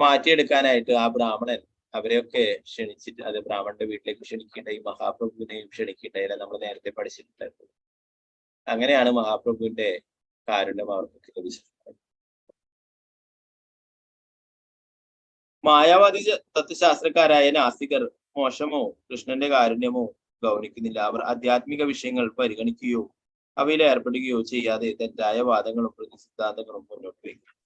മാറ്റിയെടുക്കാനായിട്ട് ആ ബ്രാഹ്മണൻ അവരെയൊക്കെ ക്ഷണിച്ചിട്ട്, അത് ബ്രാഹ്മണന്റെ വീട്ടിലേക്ക് ക്ഷണിക്കേണ്ട, ഈ മഹാപ്രഭുവിനെയും ക്ഷണിക്കേണ്ടതില്ല നമ്മൾ നേരത്തെ പഠിച്ചിട്ടുണ്ട്. അങ്ങനെയാണ് മഹാപ്രഭുവിന്റെ കാരുണ്യം അവർക്ക് ലഭിച്ചിട്ടുള്ളത്. മായാവാദി തത്വശാസ്ത്രക്കാരായ നാസ്തികർ മോശമോ കൃഷ്ണന്റെ കാരുണ്യമോ ഗൗനിക്കുന്നില്ല. അവർ ആധ്യാത്മിക വിഷയങ്ങൾ പരിഗണിക്കുകയോ അവയിൽ ഏർപ്പെടുകയോ ചെയ്യാതെ തെറ്റായ വാദങ്ങളും പ്രതിസിദ്ധാന്തങ്ങളും മുന്നോട്ട് വയ്ക്കും.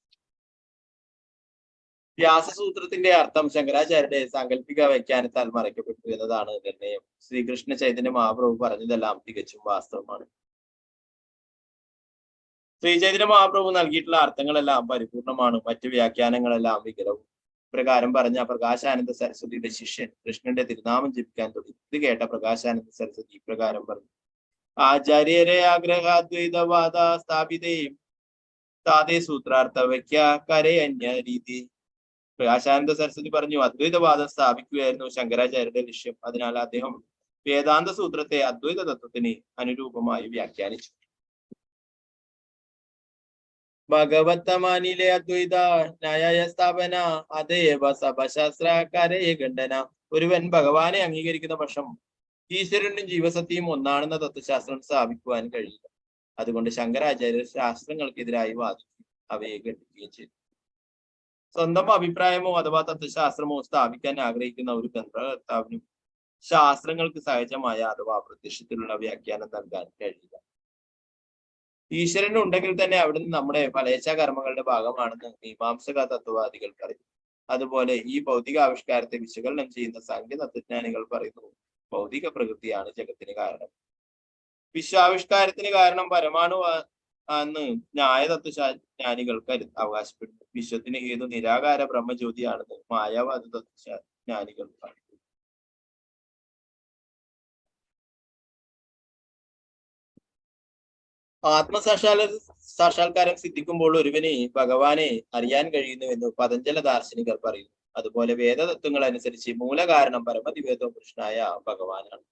വ്യാസസൂത്രത്തിന്റെ അർത്ഥം ശങ്കരാചാര്യരുടെ സാങ്കല്പിക വ്യാഖ്യാനത്താൽ മറയ്ക്കപ്പെട്ടു എന്നതാണ് നിർണയം. ശ്രീകൃഷ്ണ ചൈതന്യ മഹാപ്രഭു പറഞ്ഞതെല്ലാം തികച്ചും വാസ്തവമാണ്. ശ്രീചൈതന്യ മഹാപ്രഭു നൽകിയിട്ടുള്ള അർത്ഥങ്ങളെല്ലാം പരിപൂർണമാണ്, മറ്റു വ്യാഖ്യാനങ്ങളെല്ലാം വികലവും. പ്രകാരം പറഞ്ഞ പ്രകാശാനന്ദ സരസ്വതിയുടെ ശിഷ്യൻ കൃഷ്ണന്റെ തിരുനാമം ജപിക്കാൻ തുടങ്ങി. ഇത് കേട്ട പ്രകാശാനന്ദ സരസ്വതി ഇപ്രകാരം പറഞ്ഞു: ആചാര്യരെ ആഗ്രഹാദ്വൈതവാദ സ്ഥാപിതേ താതേ സൂത്രാർത്ഥ വ്യാഖ്യാകാരേ അന്യ രീതി. പ്രകാശാനന്ദ സരസ്വതി പറഞ്ഞു, അദ്വൈതവാദം സ്ഥാപിക്കുകയായിരുന്നു ശങ്കരാചാര്യരുടെ ലക്ഷ്യം. അതിനാൽ അദ്ദേഹം വേദാന്ത സൂത്രത്തെ അദ്വൈത തത്വത്തിന് അനുരൂപമായി വ്യാഖ്യാനിച്ചു. ഭഗവത്തമാനിലെ അദ്വൈത ന്യായ സ്ഥാപന അതേവ സഭശാസ്ത്രക്കാരെ ഖണ്ഡന. ഒരുവൻ ഭഗവാനെ അംഗീകരിക്കുന്ന പക്ഷം ഈശ്വരനും ജീവസത്യവും ഒന്നാണെന്ന തത്വശാസ്ത്രം സ്ഥാപിക്കുവാൻ കഴിയില്ല. അതുകൊണ്ട് ശങ്കരാചാര്യർ ശാസ്ത്രങ്ങൾക്കെതിരായി വാദിക്കുകയും അവയെ ഖണ്ഡിക്കുകയും ചെയ്തു. സ്വന്തം അഭിപ്രായമോ അഥവാ തത്വശാസ്ത്രമോ സ്ഥാപിക്കാൻ ആഗ്രഹിക്കുന്ന ഒരു ഗ്രന്ഥകർത്താവിനും ശാസ്ത്രങ്ങൾക്ക് സഹജമായ അഥവാ പ്രത്യക്ഷത്തിലുള്ള വ്യാഖ്യാനം നൽകാൻ കഴിയില്ല. ഈശ്വരൻ ഉണ്ടെങ്കിൽ തന്നെ അവിടുന്ന് നമ്മുടെ ഫലേച്ഛാ കർമ്മങ്ങളുടെ ഭാഗമാണെന്ന് മീമാംസക തത്വവാദികൾ പറയും. അതുപോലെ ഈ ഭൗതിക ആവിഷ്കാരത്തെ വിശകലനം ചെയ്യുന്ന സാഖ്യ തത്വജ്ഞാനികൾ പറയുന്നു, ഭൗതിക പ്രകൃതിയാണ് ജഗത്തിന് കാരണം. വിശ്വാവിഷ്കാരത്തിന് കാരണം പരമാണു എന്ന് ന്യായ തത്വജ്ഞാനികൾ അവകാശപ്പെടുന്നു. വിശ്വത്തിന് ഹേതു നിരാകാര ബ്രഹ്മജ്യോതിയാണെന്ന് മായാവാദ തത്വജ്ഞാനികൾ പറയും. സാക്ഷാത്കാരം സിദ്ധിക്കുമ്പോൾ ഒരുവന് ഭഗവാനെ അറിയാൻ കഴിയുന്നുവെന്ന് പതഞ്ജല ദാർശനികർ പറയുന്നു. അതുപോലെ വേദതത്വങ്ങൾ അനുസരിച്ച് മൂലകാരണം പരമദിവേദോ പുരുഷനായ ഭഗവാനാണ്.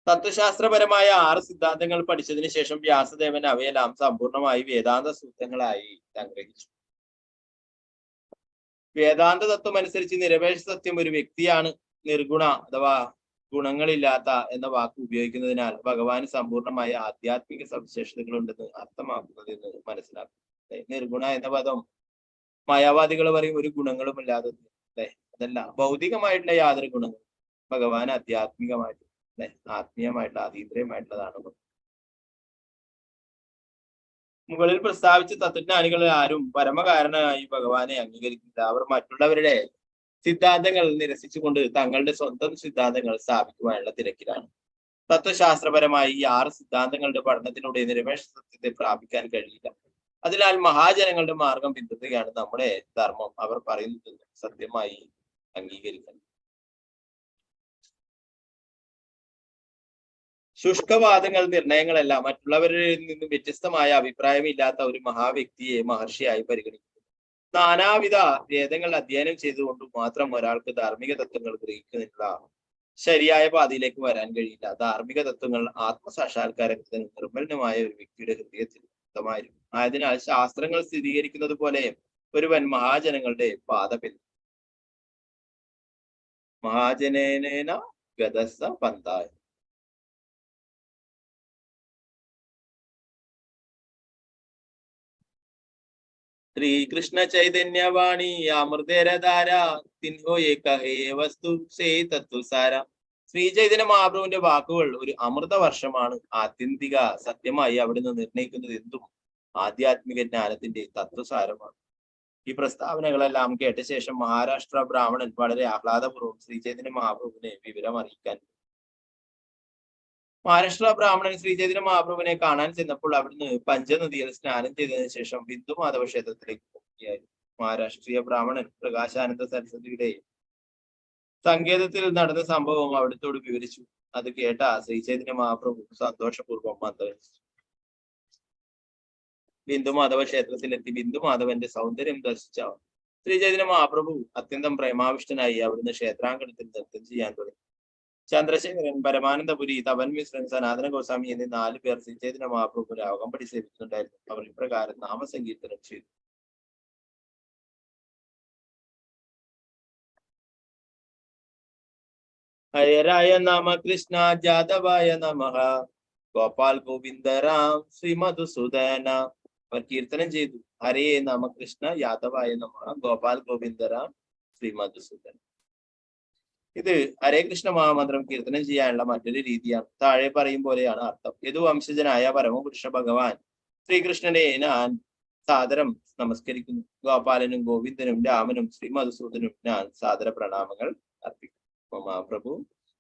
തത്വശാസ്ത്രപരമായ 6 സിദ്ധാന്തങ്ങൾ പഠിച്ചതിന് ശേഷം വ്യാസദേവൻ അവയെല്ലാം സമ്പൂർണമായി വേദാന്ത സൂത്രങ്ങളായി സംഗ്രഹിച്ചു. വേദാന്ത തത്വം അനുസരിച്ച് നിരപേക്ഷ സത്യം ഒരു വ്യക്തിയാണ്. നിർഗുണ അഥവാ ഗുണങ്ങളില്ലാത്ത എന്ന വാക്ക് ഉപയോഗിക്കുന്നതിനാൽ ഭഗവാന് സമ്പൂർണമായ ആധ്യാത്മിക സവിശേഷതകൾ ഉണ്ടെന്ന് അർത്ഥമാക്കുന്നതെന്ന് മനസ്സിലാക്കും. നിർഗുണ എന്ന പദം മായാവാദികൾ പറയും ഒരു ഗുണങ്ങളും ഇല്ലാതെ, അല്ലെ? അതല്ല, ഭൗതികമായിട്ടുള്ള യാതൊരു ഗുണങ്ങളും. ഭഗവാൻ ആധ്യാത്മികമായിട്ട്, അല്ലെ, ആത്മീയമായിട്ടുള്ള അതീന്ദ്രിയമായിട്ടുള്ളതാണ്. മുകളിൽ പ്രസ്താവിച്ച തത്വജ്ഞാനികൾ ആരും പരമകാരണമായി ഭഗവാനെ അംഗീകരിക്കില്ല. അവർ മറ്റുള്ളവരുടെ സിദ്ധാന്തങ്ങൾ നിരസിച്ചുകൊണ്ട് തങ്ങളുടെ സ്വന്തം സിദ്ധാന്തങ്ങൾ സ്ഥാപിക്കുവാനുള്ള തിരക്കിലാണ്. തത്വശാസ്ത്രപരമായി ഈ 6 സിദ്ധാന്തങ്ങളുടെ പഠനത്തിലൂടെ നിരപേക്ഷ സത്യത്തെ പ്രാപിക്കാൻ കഴിയില്ല. അതിനാൽ മഹാജനങ്ങളുടെ മാർഗം പിന്തുടരുകയാണ് നമ്മുടെ ധർമ്മം. അവർ പറയുന്നത് സത്യമായി അംഗീകരിക്കണം. ശുഷ്കവാദങ്ങൾ, നിർണയങ്ങളെല്ലാം മറ്റുള്ളവരിൽ നിന്നും വ്യത്യസ്തമായ അഭിപ്രായമില്ലാത്ത ഒരു മഹാവ്യക്തിയെ മഹർഷിയായി പരിഗണിക്കുന്നു. നാനാവിധ വേദങ്ങൾ അധ്യയനം ചെയ്തുകൊണ്ട് മാത്രം ഒരാൾക്ക് ധാർമ്മിക തത്വങ്ങൾ ഗ്രഹിക്കുന്നതിനുള്ള ശരിയായ പാതയിലേക്ക് വരാൻ കഴിയില്ല. ധാർമ്മിക തത്വങ്ങൾ ആത്മസാക്ഷാത്കാരത്തിന് നിർമ്മലമായ ഒരു വ്യക്തിയുടെ ഹൃദയത്തിൽ വ്യക്തമായിരുന്നു. ആയതിനാൽ ശാസ്ത്രങ്ങൾ സ്ഥിരീകരിക്കുന്നത് പോലെ ഒരുവൻ മഹാജനങ്ങളുടെ പാത പിന്തുടരും. മഹാജനേന ഗതസ പന്തായ. ശ്രീകൃഷ്ണ ചൈതന്യവാണി അമൃതരധാര തിൻഹോ ഏകഹേ വസ്തു സേ തത്വസാര. ശ്രീ ചൈതന്യ മഹാപ്രഭുവിന്റെ വാക്കുകൾ ഒരു അമൃത വർഷമാണ്. ആത്യന്തിക സത്യമായി അവിടുന്ന് നിർണയിക്കുന്നത് എന്തും ആധ്യാത്മിക ജ്ഞാനത്തിന്റെ തത്വസാരമാണ്. ഈ പ്രസ്താവനകളെല്ലാം കേട്ട ശേഷം മഹാരാഷ്ട്ര ബ്രാഹ്മണൻ വളരെ ആഹ്ലാദപൂർവ്വം ശ്രീചൈതന്യ മഹാപ്രഭുവിനെ വിവരം അറിയിക്കാൻ. മഹാരാഷ്ട്ര ബ്രാഹ്മണൻ ശ്രീചൈതന്യ മഹാപ്രഭുവിനെ കാണാൻ ചെന്നപ്പോൾ അവിടുന്ന് പഞ്ചനദിയിൽ സ്നാനം ചെയ്തതിനു ശേഷം ബിന്ദു മാധവ ക്ഷേത്രത്തിലേക്ക് പോകുകയായിരുന്നു. മഹാരാഷ്ട്രീയ ബ്രാഹ്മണൻ പ്രകാശാനന്ദ സരസ്വതിയുടെ സങ്കേതത്തിൽ നടന്ന സംഭവം അവിടുത്തോട് വിവരിച്ചു. അത് കേട്ട ശ്രീചൈതന്യ മഹാപ്രഭു സന്തോഷപൂർവ്വം മന്ത്രിച്ചു. ബിന്ദുമാധവ ക്ഷേത്രത്തിലെത്തി ബിന്ദുമാധവന്റെ സൗന്ദര്യം ദർശിച്ച ശ്രീചൈതന്യ മഹാപ്രഭു അത്യന്തം പ്രേമാവിഷ്ടനായി അവിടുന്ന് ക്ഷേത്രാങ്കണത്തിൽ നൃത്തം ചെയ്യാൻ തുടങ്ങി. ചന്ദ്രശേഖരൻ, പരമാനന്ദപുരി, തപൻ മിശ്രൻ, സനാതന ഗോസ്വാമി എന്നീ 4 പേർ ശ്രീചൈതന്യ മഹാപ്രഭുവിനെ അകമ്പടി സേവിക്കുന്നുണ്ടായിരുന്നു. അവർ ഇപ്രകാരം നാമസങ്കീർത്തനം ചെയ്തു. ഹരരായ നമ കൃഷ്ണ ജാതവായ നമഃ ഗോപാൽ ഗോവിന്ദരാം ശ്രീ മധുസൂദന. അവർ കീർത്തനം ചെയ്തു. ഹരേ നമ കൃഷ്ണ യാദവായ നമഃ ഗോപാൽ ഗോവിന്ദരാം ശ്രീ മധുസൂദന. ഇത് ഹരേ കൃഷ്ണ മഹാമന്ത്രം കീർത്തനം ചെയ്യാനുള്ള മറ്റൊരു രീതിയാണ്. താഴെ പറയും പോലെയാണ് അർത്ഥം. യദുവംശജനായ പരമപുരുഷ ഭഗവാൻ ശ്രീകൃഷ്ണനെ ഞാൻ സാദരം നമസ്കരിക്കുന്നു. ഗോപാലനും ഗോവിന്ദനും രാമനും ശ്രീ മധുസൂദനും ഞാൻ സാദര പ്രണാമങ്ങൾ അർപ്പിക്കുന്നു. മഹാപ്രഭു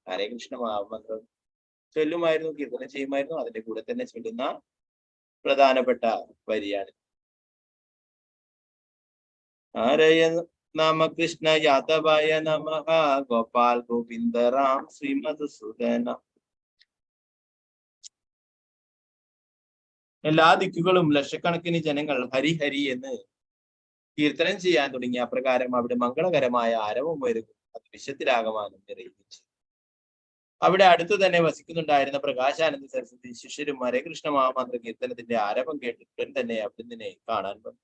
ഹരേ കൃഷ്ണ മഹാമന്ത്രം ചൊല്ലുമായിരുന്നു, കീർത്തനം ചെയ്യുമായിരുന്നു. അതിന്റെ കൂടെ തന്നെ ചൊല്ലുന്ന പ്രധാനപ്പെട്ട വരിയാണ് ഹരയ നമ കൃഷ്ണ യാദവായ നമഃ ഗോപാൽ ഗോവിന്ദരാം ശ്രീ മധുസൂദന. എല്ലാ ദിക്കുകളും ലക്ഷക്കണക്കിന് ജനങ്ങൾ ഹരി എന്ന് കീർത്തനം ചെയ്യാൻ തുടങ്ങി. അപ്രകാരം അവിടെ മംഗളകരമായ ആരവം വരുന്നു. അത് വിശുദ്ധരാഗമാനം നിറയിച്ചു. അവിടെ അടുത്തു തന്നെ വസിക്കുന്നുണ്ടായിരുന്ന പ്രകാശാനന്ദ സരസ്വതി ശിഷ്യരും ഹരേ കൃഷ്ണ മഹാമന്ത്ര കീർത്തനത്തിന്റെ ആരവം കേട്ട് ഉടൻ തന്നെ അവിടുന്ന് കാണാൻ വന്നു.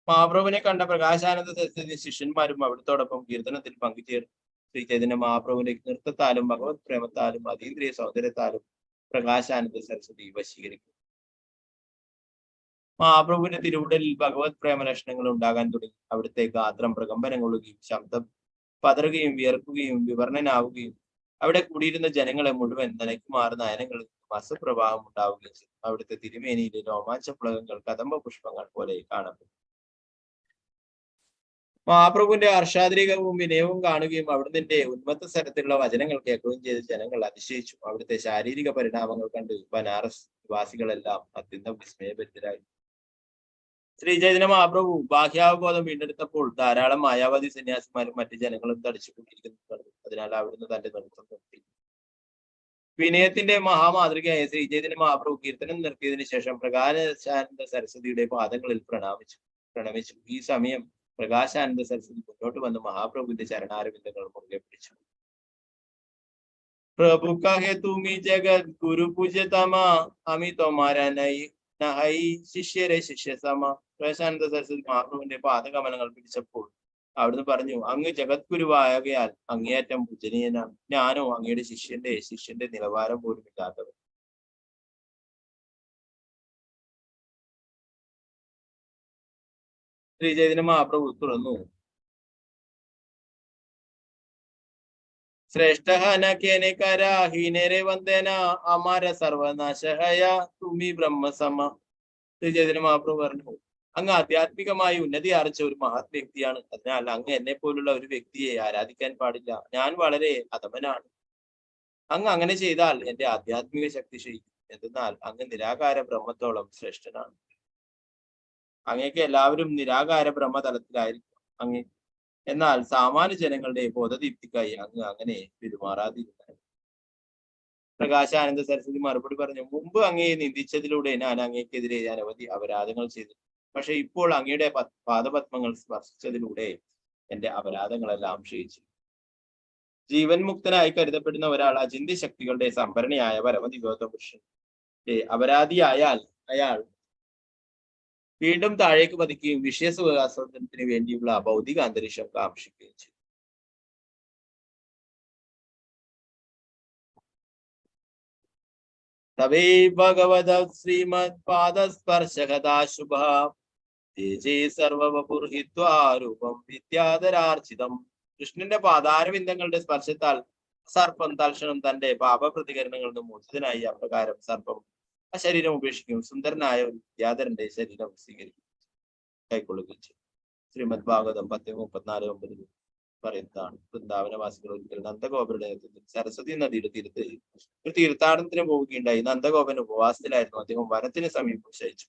മഹാപ്രഭുവിനെ കണ്ട പ്രകാശാനന്ദ സരസ്വതി ശിഷ്യന്മാരും അവിടുത്തോടൊപ്പം കീർത്തനത്തിൽ പങ്കുചേർന്നു. ശ്രീ ചൈതന്യ മഹാപ്രഭുവിന്റെ നൃത്തത്താലും ഭഗവത് പ്രേമത്താലും അതീന്ദ്രിയ സൗന്ദര്യത്താലും പ്രകാശാനന്ദ സരസ്വതി വശീകരിക്കും. മഹാപ്രഭുവിന്റെ തിരുവുടലിൽ ഭഗവത് പ്രേമ ലക്ഷണങ്ങൾ ഉണ്ടാകാൻ തുടങ്ങി. അവിടുത്തെ ഗാത്രം പ്രകമ്പനം കൊള്ളുകയും ശബ്ദം പതറുകയും വിയർക്കുകയും വിവർണനാവുകയും അവിടെ കൂടിയിരുന്ന ജനങ്ങളെ മുഴുവൻ നനയ്ക്കുമാറുന്ന നയനങ്ങളിൽ അസുപ്രഭാവം ഉണ്ടാവുകയും ചെയ്തു. അവിടുത്തെ തിരുമേനിയിലെ രോമാഞ്ച പുളകങ്ങൾ കദംബ പുഷ്പങ്ങൾ പോലെ കാണപ്പെട്ടു. മഹാപ്രഭുവിന്റെ ഹർഷാതിരികവും വിനയവും കാണുകയും അവിടുത്തെ ഉന്മത്ത സ്ഥലത്തിലുള്ള വചനങ്ങൾ കേൾക്കുകയും ചെയ്ത ജനങ്ങൾ അതിശയിച്ചു. അവിടുത്തെ ശാരീരിക പരിണാമങ്ങൾ കണ്ട് ബനാറസ് നിവാസികളെല്ലാം അത്യന്തം വിസ്മയഭരിതരായി. ശ്രീ ചൈതന്യ മഹാപ്രഭു ബാഹ്യാവബോധം വീണ്ടെടുത്തപ്പോൾ ധാരാളം മായാവാദി സന്യാസിമാരും മറ്റു ജനങ്ങളും തടിച്ചു കൂട്ടിയിരിക്കുന്നത് കണ്ടു. അതിനാൽ അവിടുന്ന് തന്റെ നൃത്തം നിർത്തി. വിനയത്തിന്റെ മഹാമാതൃകയായ ശ്രീ ചൈതന്യ മഹാപ്രഭു കീർത്തനം നിർത്തിയതിനു ശേഷം പ്രകാശാനന്ദ സരസ്വതിയുടെ പാദങ്ങളിൽ പ്രണമിച്ചു. ഈ സമയം പ്രകാശാനന്ദ സരസ്വതി മുന്നോട്ട് വന്ന് മഹാപ്രഭുവിന്റെ ചരണാരവിന്ദങ്ങൾ മുറുകെ പിടിച്ചു. പ്രഭു കഹെ തുമി ജഗത് ഗുരു പൂജ്യതമ അമി തോമാരാ നഹൈ ശിഷ്യരെ ശിഷ്യസമ. പ്രകാശാനന്ദ സരസ്വതി മഹാപ്രഭുവിന്റെ പാദകമലങ്ങൾ പിടിച്ചപ്പോൾ അവിടുന്ന് പറഞ്ഞു, അങ്ങ് ജഗദ്ഗുരുവായകയാൽ അങ്ങേയറ്റം പൂജനീയനാണ്. ഞാനോ അങ്ങയുടെ ശിഷ്യന്റെ നിലവാരം പോലും ഇല്ലാത്തവൻ. ശ്രീ ചൈതന്യ മഹാപ്രഭു തുറന്നു, ശ്രേഷ്ഠ കേനെ കരാഹീനരെ വന്ദന അമര സർവനാശഹയ തുമി ബ്രഹ്മസമ. ശ്രീ ചൈതന്യ മഹാപ്രഭു പറഞ്ഞു, അങ്ങ് ആധ്യാത്മികമായി ഉന്നതി ആർജിച്ച ഒരു മഹത് വ്യക്തിയാണ്. അതിനാൽ അങ്ങ് എന്നെ പോലുള്ള ഒരു വ്യക്തിയെ ആരാധിക്കാൻ പാടില്ല. ഞാൻ വളരെ അധമനാണ്. അങ്ങ് അങ്ങനെ ചെയ്താൽ എന്റെ ആധ്യാത്മിക ശക്തി ക്ഷയിക്കും. എന്തെന്നാൽ അങ്ങ് നിരാകാര ബ്രഹ്മത്തോളം ശ്രേഷ്ഠനാണ്. അങ്ങേക്ക് എല്ലാവരും നിരാകാര ബ്രഹ്മതലത്തിലായിരിക്കും. എന്നാൽ സാമാന്യ ജനങ്ങളുടെ ബോധദീപ്തിക്കായി അങ്ങ് അങ്ങനെ പെരുമാറാതിരുന്നു. പ്രകാശാനന്ദ സരസ്വതി മറുപടി പറഞ്ഞു, മുമ്പ് അങ്ങയെ നിന്ദിച്ചതിലൂടെ ഞാൻ അങ്ങേക്കെതിരെ അനവധി അപരാധങ്ങൾ ചെയ്തു. പക്ഷെ ഇപ്പോൾ അങ്ങയുടെ പാദപത്മങ്ങൾ സ്പർശിച്ചതിലൂടെ എന്റെ അപരാധങ്ങളെല്ലാം ക്ഷയിച്ചു. ജീവൻ മുക്തനായി കരുതപ്പെടുന്ന ഒരാൾ അചിന്ത്യ ശക്തികളുടെ സംഭരണിയായ പരമദിവ്യോത്ത പുരുഷൻ അപരാധിയായാൽ അയാൾ വീണ്ടും താഴേക്ക് പതിക്കുകയും വിഷയസുഖാസ്വാദനത്തിന് വേണ്ടിയുള്ള ഭൗതിക അന്തരീക്ഷം കാക്ഷിക്കുകയും ചെയ്തു. തവേ ഭഗവത ശ്രീമദ് പാദസ്പർശകഥാശുഭ സർവപുർഹിത്വാരൂപം വിദ്യാധരാർച്ചിതം. കൃഷ്ണന്റെ പാദാരവിന്ദങ്ങളുടെ സ്പർശത്താൽ സർപ്പം തൽക്ഷണം തന്റെ പാപപ്രതികരണങ്ങളിൽ നിന്ന് മോചിതനായി. അപ്രകാരം സർപ്പം ആ ശരീരം ഉപേക്ഷിക്കും. സുന്ദരനായ ഒരു വിദ്യാധരന്റെ ശരീരം സ്വീകരിക്കും, കൈക്കൊള്ളുകയും ചെയ്യും. ശ്രീമദ് ഭാഗവതം 10:34-9 പറയുന്നതാണ്. വൃന്ദാവനവാസികൾ ഒരിക്കൽ നന്ദഗോപരുടെ നേതൃത്വത്തിൽ സരസ്വതി നദിയുടെ തീരത്ത് ഒരു തീർത്ഥാടനത്തിന് പോവുകയുണ്ടായി. നന്ദഗോപൻ ഉപവാസത്തിലായിരുന്നു. അദ്ദേഹം വനത്തിന് സമീപം ശയിച്ചു.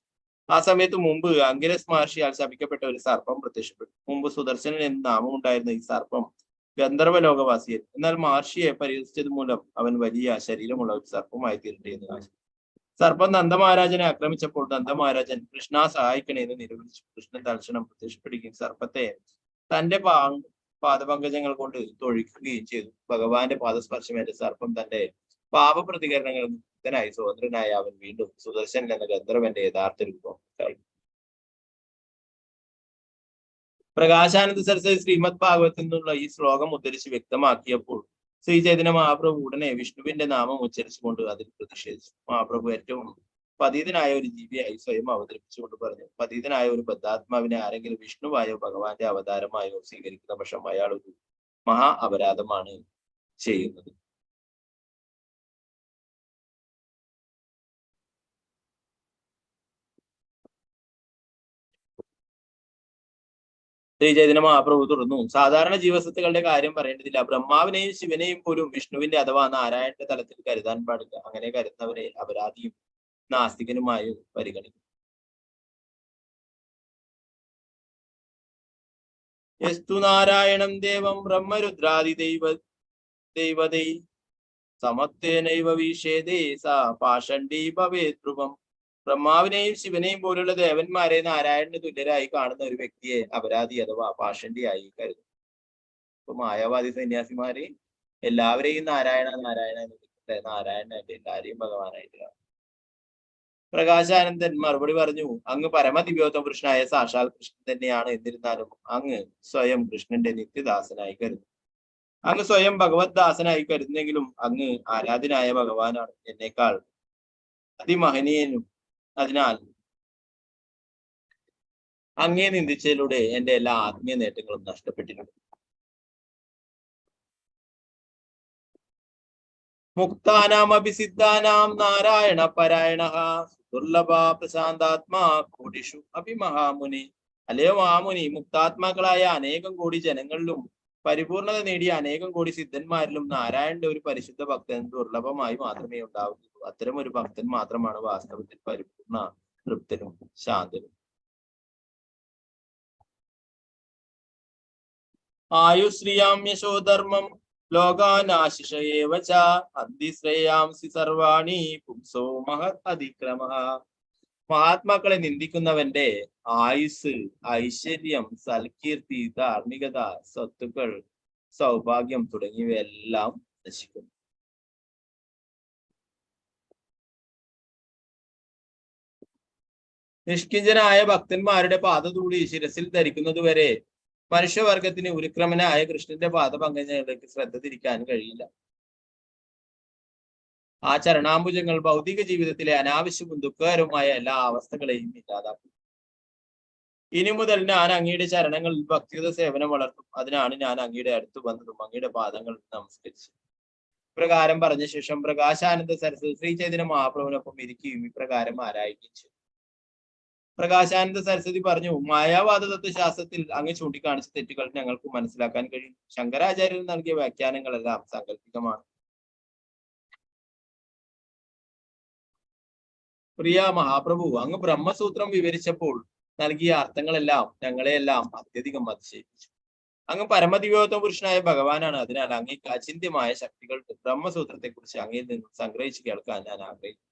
ആ സമയത്ത് മുമ്പ് അങ്കിരസ് മഹർഷിയാൽ ശപിക്കപ്പെട്ട ഒരു സർപ്പം പ്രത്യക്ഷപ്പെട്ടു. മുമ്പ് സുദർശനൻ എന്ന് നാമമുണ്ടായിരുന്ന ഈ സർപ്പം ഗന്ധർവ ലോകവാസിയായിരുന്നു. എന്നാൽ മഹർഷിയെ പരിഹസിച്ചത് മൂലം അവൻ വലിയ ശരീരമുള്ള ഒരു സർപ്പമായി തീരട്ടെ എന്ന് ആശിച്ചു. സർപ്പം നന്ദമഹാരാജനെ ആക്രമിച്ചപ്പോൾ നന്ദമഹാരാജൻ കൃഷ്ണ സഹായിക്കണേ എന്ന് നിലവിളിച്ചു. കൃഷ്ണൻ തൽക്ഷണം പ്രത്യക്ഷപ്പെടുകയും സർപ്പത്തെ തന്റെ പാദപങ്കജങ്ങൾ കൊണ്ട് തൊഴിക്കുകയും ചെയ്തു. ഭഗവാന്റെ പാദസ്പർശമേറ്റ സർപ്പം തന്റെ പാപപ്രതികരണങ്ങൾ മുക്തനായി സ്വതന്ത്രനായ അവൻ വീണ്ടും സുദർശൻ എന്ന ഗന്ധർവന്റെ യഥാർത്ഥ രൂപം ഉണ്ടായി. പ്രകാശാനന്ദ സരസ്വതി ശ്രീമദ് ഭാഗവത്തിൽ നിന്നുള്ള ഈ ശ്ലോകം ഉദ്ധരിച്ച് വ്യക്തമാക്കിയപ്പോൾ ശ്രീ ചൈതന്യ മഹാപ്രഭു ഉടനെ വിഷ്ണുവിന്റെ നാമം ഉച്ചരിച്ചുകൊണ്ട് അതിൽ പ്രതിഷേധിച്ചു. മഹാപ്രഭു ഏറ്റവും പതീതനായ ഒരു ജീവിയായി സ്വയം അവതരിപ്പിച്ചുകൊണ്ട് പറഞ്ഞു, പതീതനായ ഒരു ബദ്ധാത്മാവിനെ ആരെങ്കിലും വിഷ്ണുവായോ ഭഗവാന്റെ അവതാരമായോ സ്വീകരിക്കുന്ന പക്ഷം അയാൾ ഒരു മഹാ അപരാധമാണ് ചെയ്യുന്നത്. ശ്രീ ചൈതന്യ മഹാപ്രഭു തുടർന്നു, സാധാരണ ജീവസത്തുക്കളുടെ കാര്യം പറയേണ്ടതില്ല. ബ്രഹ്മാവിനെയും ശിവനെയും പോലും വിഷ്ണുവിന്റെ അഥവാ നാരായണന്റെ തലത്തിൽ കരുതാൻ പാടില്ല. അങ്ങനെ കരുതുന്നവരെ അപരാധിയും നാസ്തികനുമായും പരിഗണിക്കും. യസ്തു നാരായണം ദേവം ബ്രഹ്മരുദ്രാദി ദൈവതൈ സമത്വേനൈവ വീക്ഷേതേ സാ പാഷണ്ഡീ ഭവേത് ധ്രുവം. ബ്രഹ്മാവിനെയും ശിവനെയും പോലുള്ള ദേവന്മാരെ നാരായണന് തുല്യരായി കാണുന്ന ഒരു വ്യക്തിയെ അപരാധി അഥവാ പാഷണ്ഡിയായി കരുതും. ഇപ്പൊ മായാവാദി സന്യാസിമാര് എല്ലാവരെയും നാരായണ നാരായണ എന്ന് വിളിക്കട്ടെ, നാരായണനായിട്ട് എല്ലാരെയും ഭഗവാനായിട്ട് കാണും. പ്രകാശാനന്ദൻ മറുപടി പറഞ്ഞു, അങ്ങ് പരമദിവ്യോത്തമ പുരുഷനായ സാക്ഷാൽ കൃഷ്ണൻ തന്നെയാണ്. എന്നിരുന്നാലും അങ്ങ് സ്വയം കൃഷ്ണന്റെ നിത്യദാസനായി കരുതും. അങ്ങ് സ്വയം ഭഗവത് ദാസനായി കരുതുന്നെങ്കിലും അങ്ങ് ആരാധനായ ഭഗവാനാണ് എന്നേക്കാൾ അതിമഹനീയനും. അതിനാൽ അങ്ങേ നിന്ദിച്ചതിലൂടെ എന്റെ എല്ലാ ആത്മീയ നേട്ടങ്ങളും നഷ്ടപ്പെട്ടിട്ടുണ്ട്. മുക്താനാം അഭിസിദ്ധാനാം നാരായണ പരായണ ദുർലഭ പ്രശാന്താത്മാ കോടിഷു അഭിമഹാമുനി. അല്ലയോ മഹാമുനി, മുക്താത്മാക്കളായ അനേകം കോടി ജനങ്ങളിലും പരിപൂർണത നേടിയ അനേകം കോടി സിദ്ധന്മാരിലും നാരായണന്റെ ഒരു പരിശുദ്ധ ഭക്തൻ ദുർലഭമായി മാത്രമേ ഉണ്ടാവുകയുള്ളൂ. അത്തരം ഒരു ഭക്തൻ മാത്രമാണ് വാസ്തവത്തിൽ പരിപൂർണ തൃപ്തനും ശാന്തനും. ആയുശ്രിയാം യശോധർമ്മം ലോകാനാശിഷയേവച അന്തിശ്രേയാംസി സർവാണി പുംസോ മഹത് അതിക്രമഃ. മഹാത്മാക്കളെ നിന്ദിക്കുന്നവന്റെ ആയുസ്, ഐശ്വര്യം, സൽകീർത്തി, ധാർമ്മികത, സ്വത്തുക്കൾ, സൗഭാഗ്യം തുടങ്ങിയവയെല്ലാം നശിക്കുന്നു. നിഷ്കിഞ്ചനായ ഭക്തന്മാരുടെ പാദധൂളി ശിരസിൽ ധരിക്കുന്നതുവരെ മനുഷ്യവർഗത്തിന് ഉരുക്രമനായ കൃഷ്ണന്റെ പാദപങ്കജങ്ങളിലേക്ക് ശ്രദ്ധ തിരിക്കാൻ കഴിയില്ല. ആ ചരണാംബുജങ്ങൾ ഭൗതിക ജീവിതത്തിലെ അനാവശ്യവും ദുഃഖകരവുമായ എല്ലാ അവസ്ഥകളെയും ഇല്ലാതാക്കും. ഇനി മുതൽ ഞാൻ അങ്ങയുടെ ചരണങ്ങളിൽ ഭക്തിയുത സേവനം വളർത്തും. അതിനാണ് ഞാൻ അങ്ങയുടെ അടുത്ത് വന്നതും അങ്ങയുടെ പാദങ്ങൾ നമസ്കരിച്ചു. ഇപ്രകാരം പറഞ്ഞ ശേഷം പ്രകാശാനന്ദ സരസ്വതി ശ്രീ ചൈതന്യ മഹാപ്രഭുവിനൊപ്പം ഇരിക്കുകയും ഇപ്രകാരം ആരായിക്കുകയും ചെയ്തു. പ്രകാശാനന്ദ സരസ്വതി പറഞ്ഞു, മായാവാദ തത്വശാസ്ത്രത്തിൽ അങ്ങ് ചൂണ്ടിക്കാണിച്ച തെറ്റുകൾ ഞങ്ങൾക്ക് മനസ്സിലാക്കാൻ കഴിയും. ശങ്കരാചാര്യർ നൽകിയ വ്യാഖ്യാനങ്ങളെല്ലാം സാങ്കല്പികമാണ്. പ്രിയ മഹാപ്രഭു, അങ്ങ് ബ്രഹ്മസൂത്രം വിവരിച്ചപ്പോൾ നൽകിയ അർത്ഥങ്ങളെല്ലാം ഞങ്ങളെയെല്ലാം അത്യധികം അതിശയിപ്പിച്ചു. അങ്ങ് പരമദിവ്യോത്തമ പുരുഷനായ ഭഗവാനാണ്. അതിനാൽ അങ്ങേക്ക് അചിന്ത്യമായ ശക്തികൾ ബ്രഹ്മസൂത്രത്തെ കുറിച്ച് അങ്ങയിൽ നിന്നും സംഗ്രഹിച്ച് കേൾക്കാൻ ഞാൻ ആഗ്രഹിക്കുന്നു.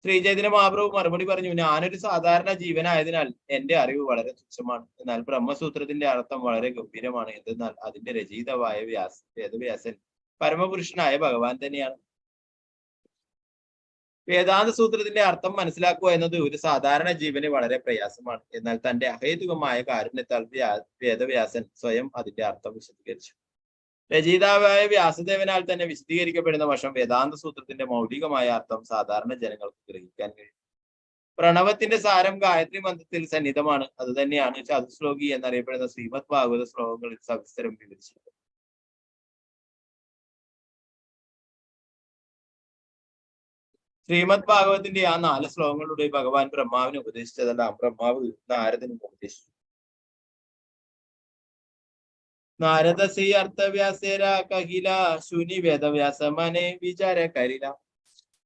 ശ്രീ ചൈതന്യ മഹാപ്രഭു മറുപടി പറഞ്ഞു, ഞാനൊരു സാധാരണ ജീവനായതിനാൽ എന്റെ അറിവ് വളരെ തുച്ഛമാണ്. എന്നാൽ ബ്രഹ്മസൂത്രത്തിന്റെ അർത്ഥം വളരെ ഗംഭീരമാണ്. എന്തെന്നാൽ അതിന്റെ രചയിതാവായ വേദവ്യാസൻ പരമപുരുഷനായ ഭഗവാൻ തന്നെയാണ്. വേദാന്ത സൂത്രത്തിന്റെ അർത്ഥം മനസ്സിലാക്കുക എന്നത് ഒരു സാധാരണ ജീവന് വളരെ പ്രയാസമാണ്. എന്നാൽ തന്റെ അഹേതുകമായ കാരുണ്യത്താൽ വേദവ്യാസൻ സ്വയം അതിന്റെ അർത്ഥം വിശദീകരിച്ചു. രചയിതാവായ വ്യാസദേവനാൽ തന്നെ വിശദീകരിക്കപ്പെടുന്ന വശം വേദാന്ത സൂത്രത്തിന്റെ മൗലികമായ അർത്ഥം സാധാരണ ജനങ്ങൾക്ക് ഗ്രഹിക്കാൻ കഴിയും. പ്രണവത്തിന്റെ സാരം ഗായത്രി മന്ത്രത്തിൽ സന്നിധമാണ്. അത് തന്നെയാണ് ചതുശ്ലോകി എന്നറിയപ്പെടുന്ന ശ്രീമദ് ഭാഗവത ശ്ലോകങ്ങളിൽ സവിസ്തരം വിവരിച്ചത്. ശ്രീമദ് ഭാഗവത്തിന്റെ ആ 4 ശ്ലോകങ്ങളുടെ ഭഗവാൻ ബ്രഹ്മാവിന് ഉപദേശിച്ചതെല്ലാം ബ്രഹ്മാവ് നാരദനും ഉപദേശിച്ചു. നാരദസി അർത്ഥവ്യാസേര കഹില ശൂനി വേദവ്യാസമനെ വിചാരകരില.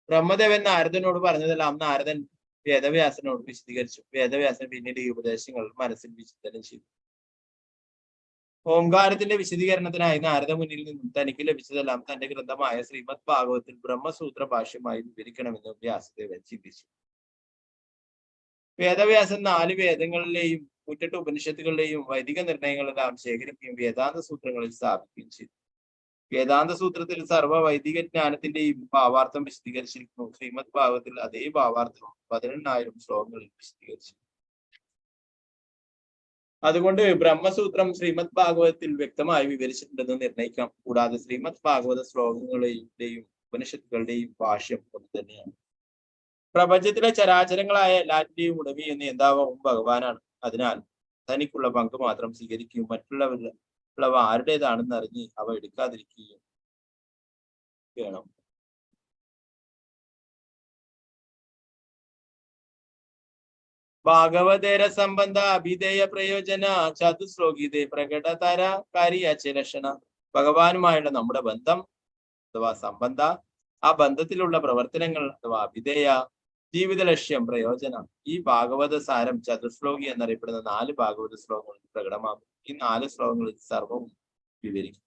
ബ്രഹ്മദേവൻ നാരദനോട് പറഞ്ഞതെല്ലാം നാരദൻ വേദവ്യാസനോട് വിശദീകരിച്ചു. വേദവ്യാസൻ പിന്നീട് ഈ ഉപദേശങ്ങൾ മനസ്സിൽ വിചിന്തനം ചെയ്തു. ഓംകാരത്തിന്റെ വിശദീകരണത്തിനായി നാരദ മുന്നിൽ നിന്നും തനിക്ക് ലഭിച്ചതെല്ലാം തന്റെ ഗ്രന്ഥമായ ശ്രീമദ് ഭാഗവത്തിൽ ബ്രഹ്മസൂത്ര ഭാഷ്യമായി വിവരിക്കണമെന്ന് വ്യാസദേവൻ ചിന്തിച്ചു. വേദവ്യാസൻ 4 വേദങ്ങളിലെയും 108 ഉപനിഷത്തുകളിലെയും വൈദിക നിർണയങ്ങളെല്ലാം ശേഖരിക്കുകയും വേദാന്ത സൂത്രങ്ങളിൽ സ്ഥാപിക്കുകയും ചെയ്തു. വേദാന്ത സൂത്രത്തിൽ സർവ്വ വൈദിക ജ്ഞാനത്തിന്റെയും ഭാവാർത്ഥം വിശദീകരിച്ചിരിക്കുന്നു. ശ്രീമദ് ഭാഗവത്തിൽ അതേ ഭാവാർത്ഥം 18,000 ശ്ലോകങ്ങളിൽ വിശദീകരിച്ചു. അതുകൊണ്ട് ബ്രഹ്മസൂത്രം ശ്രീമദ് ഭാഗവതത്തിൽ വ്യക്തമായി വിവരിച്ചിട്ടുണ്ടെന്ന് നിർണയിക്കാം. കൂടാതെ ശ്രീമദ് ഭാഗവത ശ്ലോകങ്ങളുടെയും ഉപനിഷത്തുകളുടെയും ഭാഷ്യം ഒന്ന് തന്നെയാണ്. പ്രപഞ്ചത്തിലെ ചരാചരങ്ങളായ എല്ലാറ്റിന്റെയും ഉടമയും നേതാവും ഭഗവാനാണ്. അതിനാൽ തനിക്കുള്ള പങ്ക് മാത്രം സ്വീകരിക്കുകയും മറ്റുള്ളവ ആരുടേതാണെന്ന് അറിഞ്ഞ് അവ എടുക്കാതിരിക്കുകയും വേണം. ഭാഗവതേര സംബന്ധ അഭിധേയ പ്രയോജന ചതുശ്ലോകീതേ പ്രകടതര കാര്യാചലക്ഷണ. ഭഗവാനുമായുള്ള നമ്മുടെ ബന്ധം അഥവാ സംബന്ധ, ആ ബന്ധത്തിലുള്ള പ്രവർത്തനങ്ങൾ അഥവാ അഭിധേയ, ജീവിത ലക്ഷ്യം, പ്രയോജനം, ഈ ഭാഗവത സാരം ചതുശ്ലോകി എന്നറിയപ്പെടുന്ന 4 ഭാഗവത ശ്ലോകങ്ങളിൽ പ്രകടമാകും. ഈ 4 ശ്ലോകങ്ങളിൽ സർവവും വിവരിക്കും.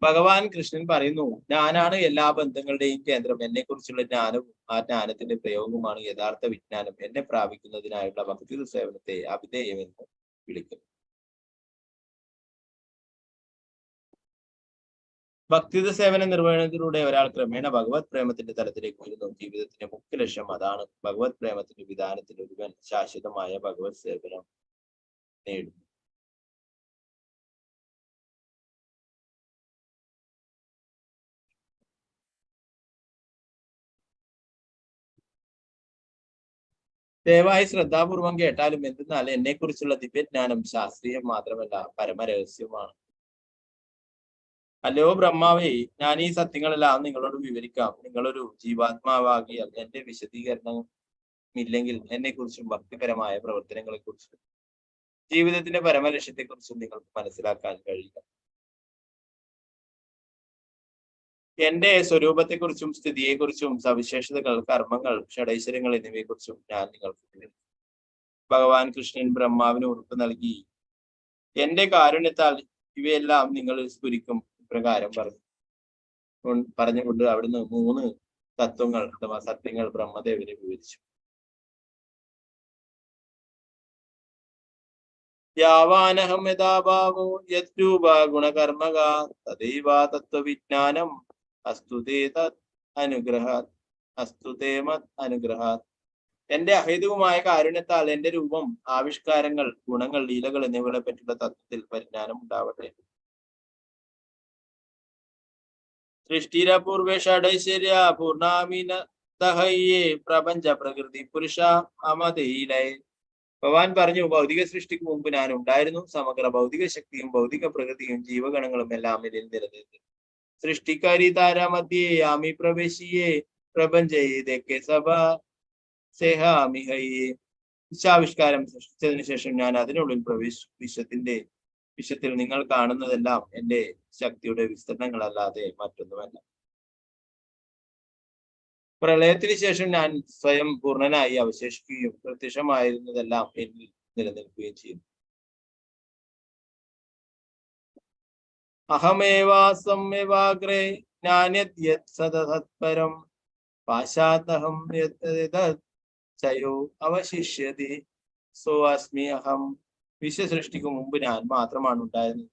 ഭഗവാൻ കൃഷ്ണൻ പറയുന്നു, ഞാനാണ് എല്ലാ ബന്ധങ്ങളുടെയും കേന്ദ്രം. എന്നെ കുറിച്ചുള്ള ജ്ഞാനവും ആ ജ്ഞാനത്തിന്റെ പ്രയോഗവുമാണ് യഥാർത്ഥ വിജ്ഞാനം. എന്നെ പ്രാപിക്കുന്നതിനായുള്ള ഭക്തി സേവനത്തെ അഭിധേയമെന്ന് വിളിക്കുന്നു. ഭക്തിയുത സേവന നിർവഹണത്തിലൂടെ ഒരാൾ ക്രമേണ ഭഗവത് പ്രേമത്തിന്റെ തലത്തിലേക്ക് വരുന്നു. ജീവിതത്തിന്റെ മുഖ്യ ലക്ഷ്യം അതാണ്. ഭഗവത് പ്രേമത്തിന്റെ വിധാനത്തിൽ ഒരുവൻ ശാശ്വതമായ ഭഗവത് സേവനം നേടുന്നു. ദയവായി ശ്രദ്ധാപൂർവം കേട്ടാലും. എന്തെന്നാൽ എന്നെ കുറിച്ചുള്ള ദിവ്യജ്ഞാനം ശാസ്ത്രീയം മാത്രമല്ല, പരമരഹസ്യമാണ്. അല്ലയോ ബ്രഹ്മാവേ, ഞാൻ ഈ സത്യങ്ങളെല്ലാം നിങ്ങളോട് വിവരിക്കാം. നിങ്ങളൊരു ജീവാത്മാവാകിയാൽ എന്റെ വിശദീകരണം ഇല്ലെങ്കിൽ എന്നെ കുറിച്ചും ഭക്തിപരമായ പ്രവർത്തനങ്ങളെ കുറിച്ചും ജീവിതത്തിന്റെ പരമലക്ഷ്യത്തെ കുറിച്ചും നിങ്ങൾക്ക് മനസ്സിലാക്കാൻ കഴിയില്ല. എന്റെ സ്വരൂപത്തെക്കുറിച്ചും സ്ഥിതിയെക്കുറിച്ചും സവിശേഷതകൾ, കർമ്മങ്ങൾ, ഷഡൈശ്വര്യങ്ങൾ എന്നിവയെക്കുറിച്ചും ഞാൻ നിങ്ങൾക്ക് ഭഗവാൻ കൃഷ്ണൻ ബ്രഹ്മാവിന് ഉറപ്പ് നൽകി. എന്റെ കാരുണ്യത്താൽ ഇവയെല്ലാം നിങ്ങൾ സ്ഫുരിക്കും. ഇപ്രകാരം പറഞ്ഞുകൊണ്ട് അവിടുന്ന് 3 തത്വങ്ങൾ അഥവാ സത്യങ്ങൾ ബ്രഹ്മദേവനെ വിവരിച്ചു. യാവാനഹം യഥാഭാവോ യദ്രൂപ ഗുണകർമ്മക തദൈവ തത്വവിജ്ഞാനം അസ്തുതേ തത് അനുഗ്രഹാത് അസ്തുതേ മത് അനുഗ്രഹാത്. എന്റെ അഹേതുകമായ കാരുണ്യത്താൽ എന്റെ രൂപം, ആവിഷ്കാരങ്ങൾ, ഗുണങ്ങൾ, ലീലകൾ എന്നിവകളെ പറ്റിയുള്ള തത്വത്തിൽ പരിജ്ഞാനം ഉണ്ടാവട്ടെ. സൃഷ്ടിരപൂർവേ ഷഡൈശ്വര്യ പൂർണ്ണാമിനതഹയ്യേ പ്രപഞ്ച പ്രകൃതി പുരുഷ അമതയിലേ. ഭഗവാൻ പറഞ്ഞു, ഭൗതിക സൃഷ്ടിക്ക് മുമ്പ് ഞാൻ ഉണ്ടായിരുന്നു. സമഗ്ര ഭൗതിക ശക്തിയും ഭൗതിക പ്രകൃതിയും ജീവഗണങ്ങളും എല്ലാം ഇതിൽ നിലനിൽക്കുന്നു. സൃഷ്ടിക്കാരി താരാമധ്യേ യാമി പ്രവേശിയേ പ്രപഞ്ചയെ സഭ സേഹാമിഹയ്യേ. വിശ്വാവിഷ്കാരം സൃഷ്ടിച്ചതിനു ശേഷം ഞാൻ അതിനുള്ളിൽ വിശ്വത്തിൽ നിങ്ങൾ കാണുന്നതെല്ലാം എന്റെ ശക്തിയുടെ വിസ്തരണങ്ങളല്ലാതെ മറ്റൊന്നുമല്ല. പ്രളയത്തിന് ശേഷം ഞാൻ സ്വയം പൂർണ്ണനായി അവശേഷിക്കുകയും പ്രത്യക്ഷമായിരുന്നതെല്ലാം എന്നിൽ നിലനിൽക്കുകയും ചെയ്തു. അഹമേവാസംവാഗ്രേ ജ്ഞാന്യത് സദസത്പരം പാശാത്തഹം ചയോ അവശിഷ്യതി സോ അസ്മി അഹം. വിശ്വസൃഷ്ടിക്ക് മുമ്പ് ഞാൻ മാത്രമാണ് ഉണ്ടായിരുന്നത്.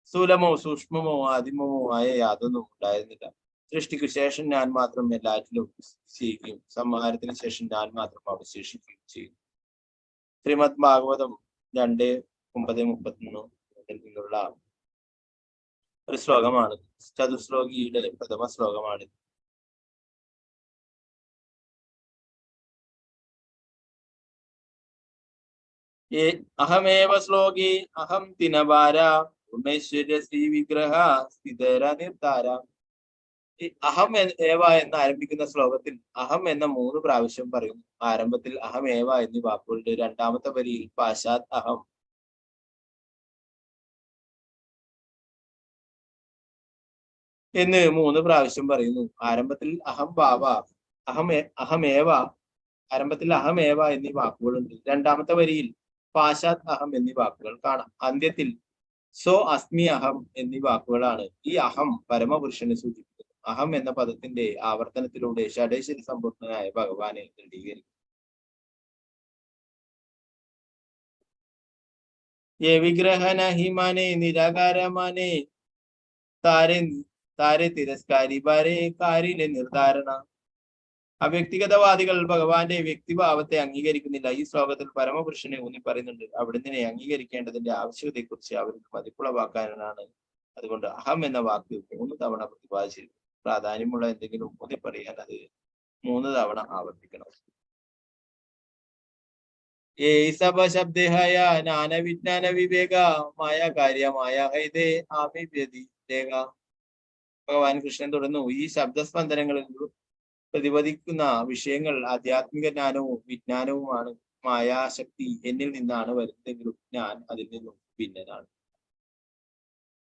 സ്ഥൂലമോ സൂക്ഷ്മമോ ആദിമമോ ആയ യാതൊന്നും ഉണ്ടായിരുന്നില്ല. സൃഷ്ടിക്കു ശേഷം ഞാൻ മാത്രം എല്ലാറ്റിലും ചെയ്യുകയും സംഹാരത്തിന് ശേഷം ഞാൻ മാത്രം അവശേഷിക്കുകയും ചെയ്യും. ശ്രീമദ് ഭാഗവതം 2:9-31 നിന്നുള്ള ഒരു ശ്ലോകമാണ്. ചതുശ്ലോകിയുടെ പ്രഥമ ശ്ലോകമാണ്. അഹമേവ ശ്ലോകി അഹം തിനവാര ഉമേശ്വര്യ ശ്രീ വിഗ്രഹ സ്ഥിതര നിർത്താര. അഹം ഏവ എന്ന് ആരംഭിക്കുന്ന ശ്ലോകത്തിൽ അഹം എന്ന 3 പ്രാവശ്യം പറയുന്നു. ആരംഭത്തിൽ അഹം ഏവ എന്നീ വാക്കുകളുടെ 2ാമത്തെ വരിയിൽ പാശാത് അഹം എന്ന് 3 പ്രാവശ്യം പറയുന്നു. ആരംഭത്തിൽ അഹം ഭാവ, അഹമേവ, ആരംഭത്തിൽ അഹമേവ എന്നീ വാക്കുകളുണ്ട്. രണ്ടാമത്തെ വരിയിൽ പാശാത് അഹം എന്നീ വാക്കുകൾ കാണാം. അന്ത്യത്തിൽ സോ അസ്മി അഹം എന്നീ വാക്കുകളാണ് ഈ അഹം പരമപുരുഷനെ സൂചിപ്പിക്കുന്നത്. അഹം എന്ന പദത്തിന്റെ ആവർത്തനത്തിലൂടെ ഷഡേശ്വരി സമ്പൂർണനായ ഭഗവാനെ ദൃഢീകരിക്കും. ये विग्रह नहीं माने निराकार माने तारे तारे तिरस्कारी बारे कारिले നിർദ്ധാരണ. അവ്യക്തിഗതവാദികൾ ഭഗവാന്റെ വ്യക്തിഭാവത്തെ അംഗീകരിക്കുന്നില്ല. ഈ ശ്ലോകത്തിൽ പരമപുരുഷനെ ഊന്നി പറയുന്നുണ്ട്. അവിടുന്ന് അംഗീകരിക്കേണ്ടതിന്റെ ആവശ്യകതയെക്കുറിച്ച് അവർക്ക് മതിപ്പുളവാക്കാനാണ്. അതുകൊണ്ട് അഹം എന്ന വാക്ക് 3 തവണ പ്രതിപാദിച്ചിരിക്കും. പ്രാധാന്യമുള്ള എന്തെങ്കിലും ഊന്നി പറയാൻ അത് 3 തവണ ആവർത്തിക്കണം. ये सब शब्द है ज्ञान विज्ञान विवेक माया कार्य माया ഹൈതേ ആമി വ്യതിരേക. ഭഗവാൻ കൃഷ്ണൻ തുടർന്നു, ഈ ശബ്ദസ്പന്ദനങ്ങളിൽ പ്രതിപാദിക്കുന്ന വിഷയങ്ങൾ ആധ്യാത്മിക ജ്ഞാനവും വിജ്ഞാനവുമാണ്. മായാശക്തി എന്നിൽ നിന്നാണ് വരുന്നതെങ്കിലും ഞാൻ അതിൽ നിന്നും ഭിന്നനാണ്.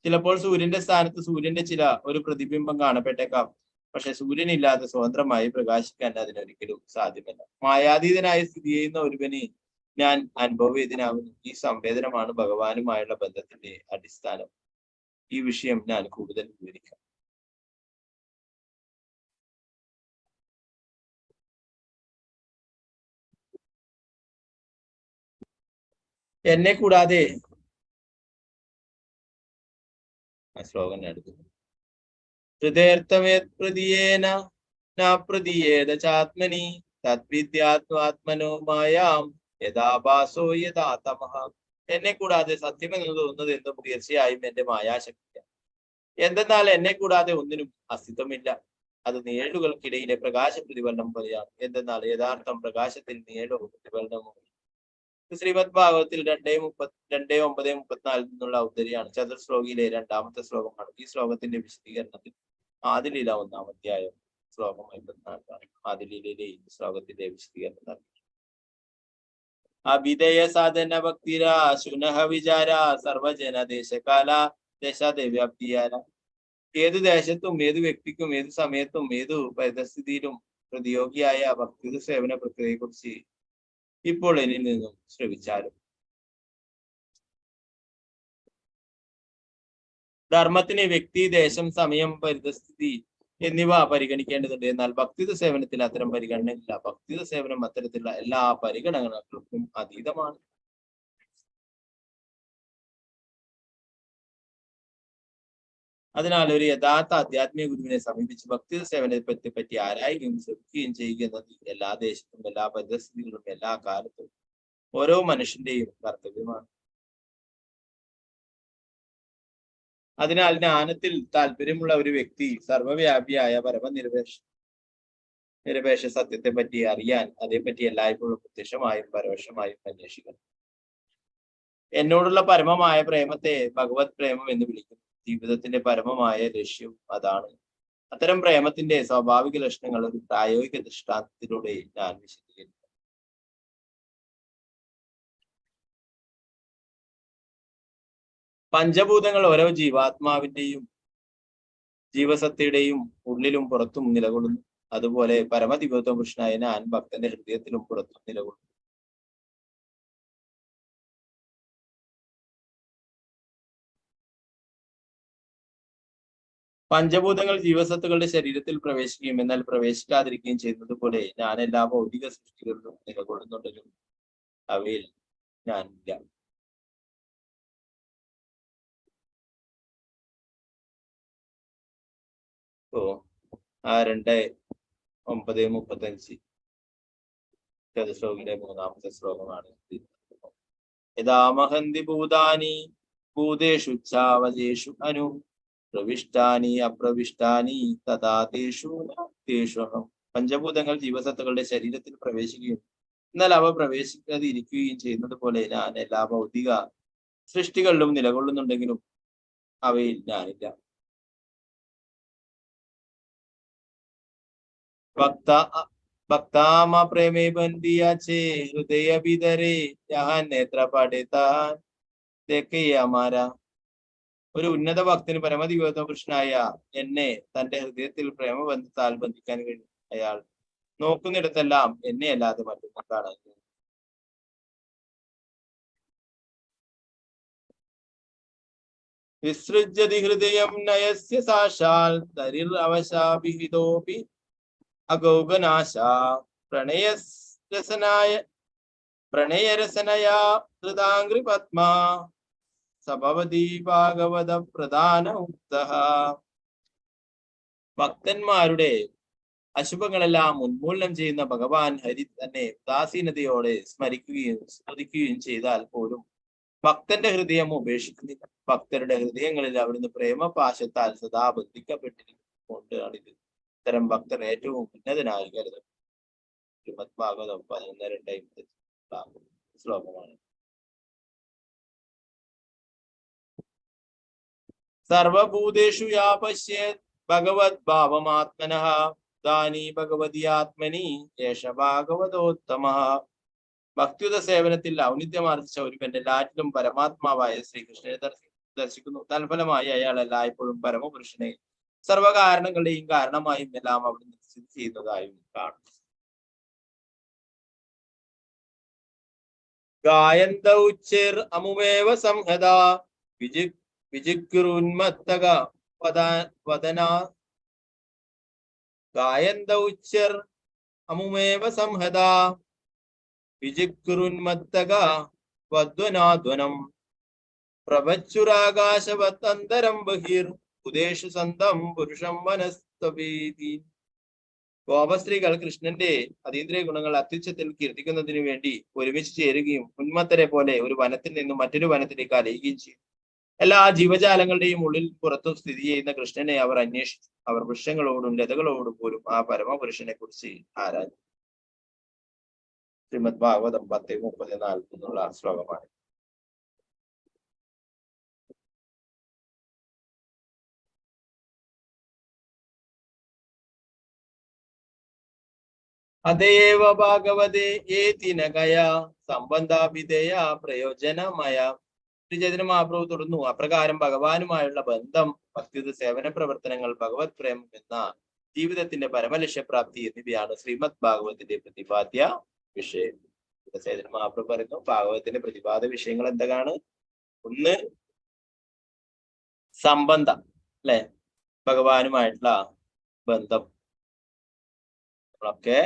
ചിലപ്പോൾ സൂര്യന്റെ സ്ഥാനത്ത് സൂര്യന്റെ ഒരു പ്രതിബിംബം കാണപ്പെട്ടേക്കാം. പക്ഷെ സൂര്യനില്ലാതെ സ്വതന്ത്രമായി പ്രകാശിക്കാൻ അതിനൊരിക്കലും സാധ്യമല്ല. മായാതീതനായി സ്ഥിതി ചെയ്യുന്ന ഒരുവന് ഞാൻ അനുഭവവേദ്യനാകുന്നു. ഈ സംവേദനമാണ് ഭഗവാനുമായുള്ള ബന്ധത്തിന്റെ അടിസ്ഥാനം. ഈ വിഷയം ഞാൻ കൂടുതൽ വിവരിക്കാം. എന്നെ കൂടാതെ ശ്ലോകം എടുക്കുന്നു. ഹൃദയർത്ഥമേത് പ്രതിയേന പ്രതീയേത ചാത്മനി തദ്വിദ്യാത്മാത്മനോ മായാം യഥാഭാസോ യഥാ തമഃ. എന്നെ കൂടാതെ സത്യമെന്ന് തോന്നുന്നത് എന്തും തീർച്ചയായും എന്റെ മായാശക്തിയാണ്. എന്തെന്നാൽ എന്നെ കൂടാതെ ഒന്നിനും അസ്തിത്വമില്ല. അത് നിഴലുകൾക്കിടയിലെ പ്രകാശ പ്രതിഫലനം പോലെയാണ്. എന്തെന്നാൽ യഥാർത്ഥം പ്രകാശത്തിൽ നിഴലോ പ്രതിഫലനമോ. ശ്രീമദ് ഭാഗവത്തിൽ 2:9-34 നിന്നുള്ള ഉദ്ധരിയാണ്. ചതുർശ്ലോകിയിലെ 2ാമത്തെ ശ്ലോകമാണ്. ഈ ശ്ലോകത്തിന്റെ വിശദീകരണത്തിൽ ആദിലീല 1-ാം അധ്യായം ശ്ലോകം 54 ആദിലീലയിലെ ഈ ശ്ലോകത്തിന്റെ വിശദീകരണം നൽകി. അഭിധേയ സാധന ഭക്തിര ശുനഃ വിചാര സർവജന ദേശകാല ദേശാദേവ്യാപ്തിയാല. ഏത് ദേശത്തും ഏത് വ്യക്തിക്കും ഏത് സമയത്തും ഏതു പരിതസ്ഥിതിയിലും പ്രതിയോഗിയായ ഭക്തി സേവന പ്രക്രിയയെ കുറിച്ച് ഇപ്പോൾ എന്നിൽ നിന്നും ശ്രവിച്ചാലും. ധർമ്മത്തിന് വ്യക്തി, ദേശം, സമയം, പരിതസ്ഥിതി എന്നിവ പരിഗണിക്കേണ്ടതുണ്ട്. എന്നാൽ ഭക്തിത സേവനത്തിൽ അത്തരം പരിഗണനയില്ല. ഭക്തിത സേവനം അത്തരത്തിലുള്ള എല്ലാ പരിഗണനകൾക്കും അതീതമാണ്. അതിനാൽ ഒരു യഥാർത്ഥ ആധ്യാത്മിക ഗുരുവിനെ സമീപിച്ച് ഭക്തിത സേവനത്തെ പറ്റി ആരായുകയും ശ്രമിക്കുകയും ചെയ്യുക എന്നത് എല്ലാ ദേശത്തും എല്ലാ പരിതസ്ഥിതികളും എല്ലാ കാലത്തും ഓരോ മനുഷ്യന്റെയും കർത്തവ്യമാണ്. അതിനാൽ ജ്ഞാനത്തിൽ താല്പര്യമുള്ള ഒരു വ്യക്തി സർവവ്യാപിയായ നിരപേക്ഷ സത്യത്തെ പറ്റി അറിയാൻ അതേപ്പറ്റി എല്ലായ്പ്പോഴും പ്രത്യക്ഷമായും പരോക്ഷമായും അന്വേഷിക്കണം. എന്നോടുള്ള പരമമായ പ്രേമത്തെ ഭഗവത് പ്രേമം എന്ന് വിളിക്കുന്നു. ജീവിതത്തിന്റെ പരമമായ ലക്ഷ്യം അതാണ്. അത്തരം പ്രേമത്തിന്റെ സ്വാഭാവിക ലക്ഷണങ്ങൾ ഒരു പ്രായോഗിക ദൃഷ്ടാന്തത്തിലൂടെ ഞാൻ വിശദീകരിക്കും. പഞ്ചഭൂതങ്ങൾ ഓരോ ജീവാത്മാവിന്റെയും ജീവസത്തയുടെയും ഉള്ളിലും പുറത്തും നിലകൊള്ളുന്നു. അതുപോലെ പരമദിവ്യത്വ പുരുഷനായ ഞാൻ ഭക്തന്റെ ഹൃദയത്തിലും പുറത്തും നിലകൊള്ളുന്നു. പഞ്ചഭൂതങ്ങൾ ജീവസത്തുക്കളുടെ ശരീരത്തിൽ പ്രവേശിക്കുകയും എന്നാൽ പ്രവേശിക്കാതിരിക്കുകയും ചെയ്യുന്നത് പോലെ ഞാൻ എല്ലാ ഭൗതിക സൃഷ്ടികളിലും നിലകൊള്ളുന്നുണ്ടെങ്കിലും അവയിൽ ഞാനില്ല. ഓ 2:9-35 ചതുശ്ലോകിയുടെ 3ാമത്തെ ശ്ലോകമാണ്. യഥാമഹന്തി ഭൂതാനി ഭൂതേഷു ഛാവജേഷു അനു പ്രവിഷ്ടാനി അപ്രവിഷ്ടാനി തഥാ തേഷു തേഷുഹം. പഞ്ചഭൂതങ്ങൾ ജീവസത്തുക്കളുടെ ശരീരത്തിൽ പ്രവേശിക്കുകയും എന്നാൽ അവ പ്രവേശിക്കാതെ ഇരിക്കുകയും ചെയ്യുന്നത് പോലെ ഞാൻ എല്ലാ ഭൗതിക സൃഷ്ടികളിലും നിലകൊള്ളുന്നുണ്ടെങ്കിലും അവയിൽ ഞാനില്ല. ഭക്താമ പ്രേമേ ബന്ധിയാച്ചേ ഹൃദയ ഭീതരേ ജഹാൻ നേത്ര പാടേ താൻ ദേഖേ ഹമാരാ. ഒരു ഉന്നത ഭക്തന് പരമദിവ്യപുരുഷനായ എന്നെ തന്റെ ഹൃദയത്തിൽ പ്രേമബന്ധത്താൽ ബന്ധിക്കാൻ കഴിയും. അയാൾ നോക്കുന്നിടത്തെല്ലാം എന്നെ അല്ലാതെ മറ്റൊന്നും കാണാൻ. വിസൃജ്യതി ഹൃദയം നയസ്യ സാക്ഷാൽ തരിർ അവശാഭിഹിതോപി അഗൗഗനാശ പ്രണയരസനയാ ധൃതാംഗ്രി പത്മ സഭവതി ഭാഗവത പ്രധാന ഉക്തഃ. ഭക്തന്മാരുടെ അശുഭങ്ങളെല്ലാം ഉന്മൂലനം ചെയ്യുന്ന ഭഗവാൻ ഹരി തന്നെ ഉദാസീനതയോടെ സ്മരിക്കുകയും സ്തുതിക്കുകയും ചെയ്താൽ പോലും ഭക്തന്റെ ഹൃദയം ഉപേക്ഷിക്കുന്നില്ല. ഭക്തരുടെ ഹൃദയങ്ങളിൽ അവിടുന്ന് പ്രേമപാശത്താൽ സദാ ബന്ധിക്കപ്പെട്ടിരിക്കൊണ്ടാണിത്. ഇത്തരം ഭക്തർ ഏറ്റവും ഉന്നതനായി കരുതും. ശ്രീമദ് ഭാഗവതം 11:2 ശ്ലോകമാണ്. സർവഭൂതേഷു യാ പശ്യേത് ഭഗവത് ഭാവമാത്മനഃ ദാനി ഭഗവതി ആത്മനി യേശ ഭാഗവതോത്തമഃ. ഭക്തിയുത സേവനത്തിൽ ഔന്നിത്യമാർജിച്ച ഒരുവൻ എല്ലാറ്റിലും പരമാത്മാവായ ശ്രീകൃഷ്ണനെ ദർശിക്കുന്നു. തൽഫലമായി അയാൾ എല്ലായ്പ്പോഴും പരമപുരുഷനെ സർവകാരണങ്ങളുടെയും കാരണമായും എല്ലാം അവിടുന്ന് സ്ഥിതി ചെയ്യുന്നതായും കാണും. ഗായന്തൗച്ചിർ അമുമേവ സംഹത വിജിഗുരുന്മത്തക വദന ഗായന്തൗച്ചിർ അമുമേവ സംഹത വിജിഗുരുന്മത്തക വദ്വനാധ്വനം പ്രഭച്ചുരാകാശവത്തന്തരം ബഹിർ ഉദേശു സന്തം പുരുഷം വനസ്തവീതി. ഗോപസ്ത്രീകൾ കൃഷ്ണന്റെ അതീന്ദ്രിയ ഗുണങ്ങൾ അത്യുച്ചത്തിൽ കീർത്തിക്കുന്നതിനു വേണ്ടി ഒരുമിച്ച് ചേരുകയും ഉന്മത്തരെ പോലെ ഒരു വനത്തിൽ നിന്നും മറ്റൊരു വനത്തിലേക്ക് അലയുകയും ചെയ്തു. എല്ലാ ജീവജാലങ്ങളുടെയും ഉള്ളിൽ പുറത്തും സ്ഥിതി ചെയ്യുന്ന കൃഷ്ണനെ അവർ അന്വേഷിച്ചു. അവർ വൃക്ഷങ്ങളോടും ലതകളോടും പോലും ആ പരമപുരുഷനെ കുറിച്ച് ആരാഞ്ഞു. ശ്രീമദ് ഭാഗവതം 10:30-40 ശ്ലോകമാണ്. അതേവ ഭാഗവതേ ഏതിനകയ സംബന്ധാഭിധേയ പ്രയോജനമയ. ശ്രീചൈതന്യ മഹാപ്രഭു തുടർന്നു. അപ്രകാരം ഭഗവാനുമായുള്ള ബന്ധം, ഭക്തിയുത സേവന പ്രവർത്തനങ്ങൾ, ഭഗവത് പ്രേമം എന്ന ജീവിതത്തിന്റെ പരമലക്ഷ്യപ്രാപ്തി എന്നിവയാണ് ശ്രീമദ് ഭാഗവതത്തിന്റെ പ്രതിപാദ്യ വിഷയം. ചൈതന്യ മഹാപ്രഭു പറയുന്നു, ഭാഗവതത്തിന്റെ പ്രതിപാദ്യ വിഷയങ്ങൾ എന്തൊക്കെയാണ്? ഒന്ന്, സംബന്ധം, അല്ലെ, ഭഗവാനുമായിട്ടുള്ള ബന്ധം. നമ്മളൊക്കെ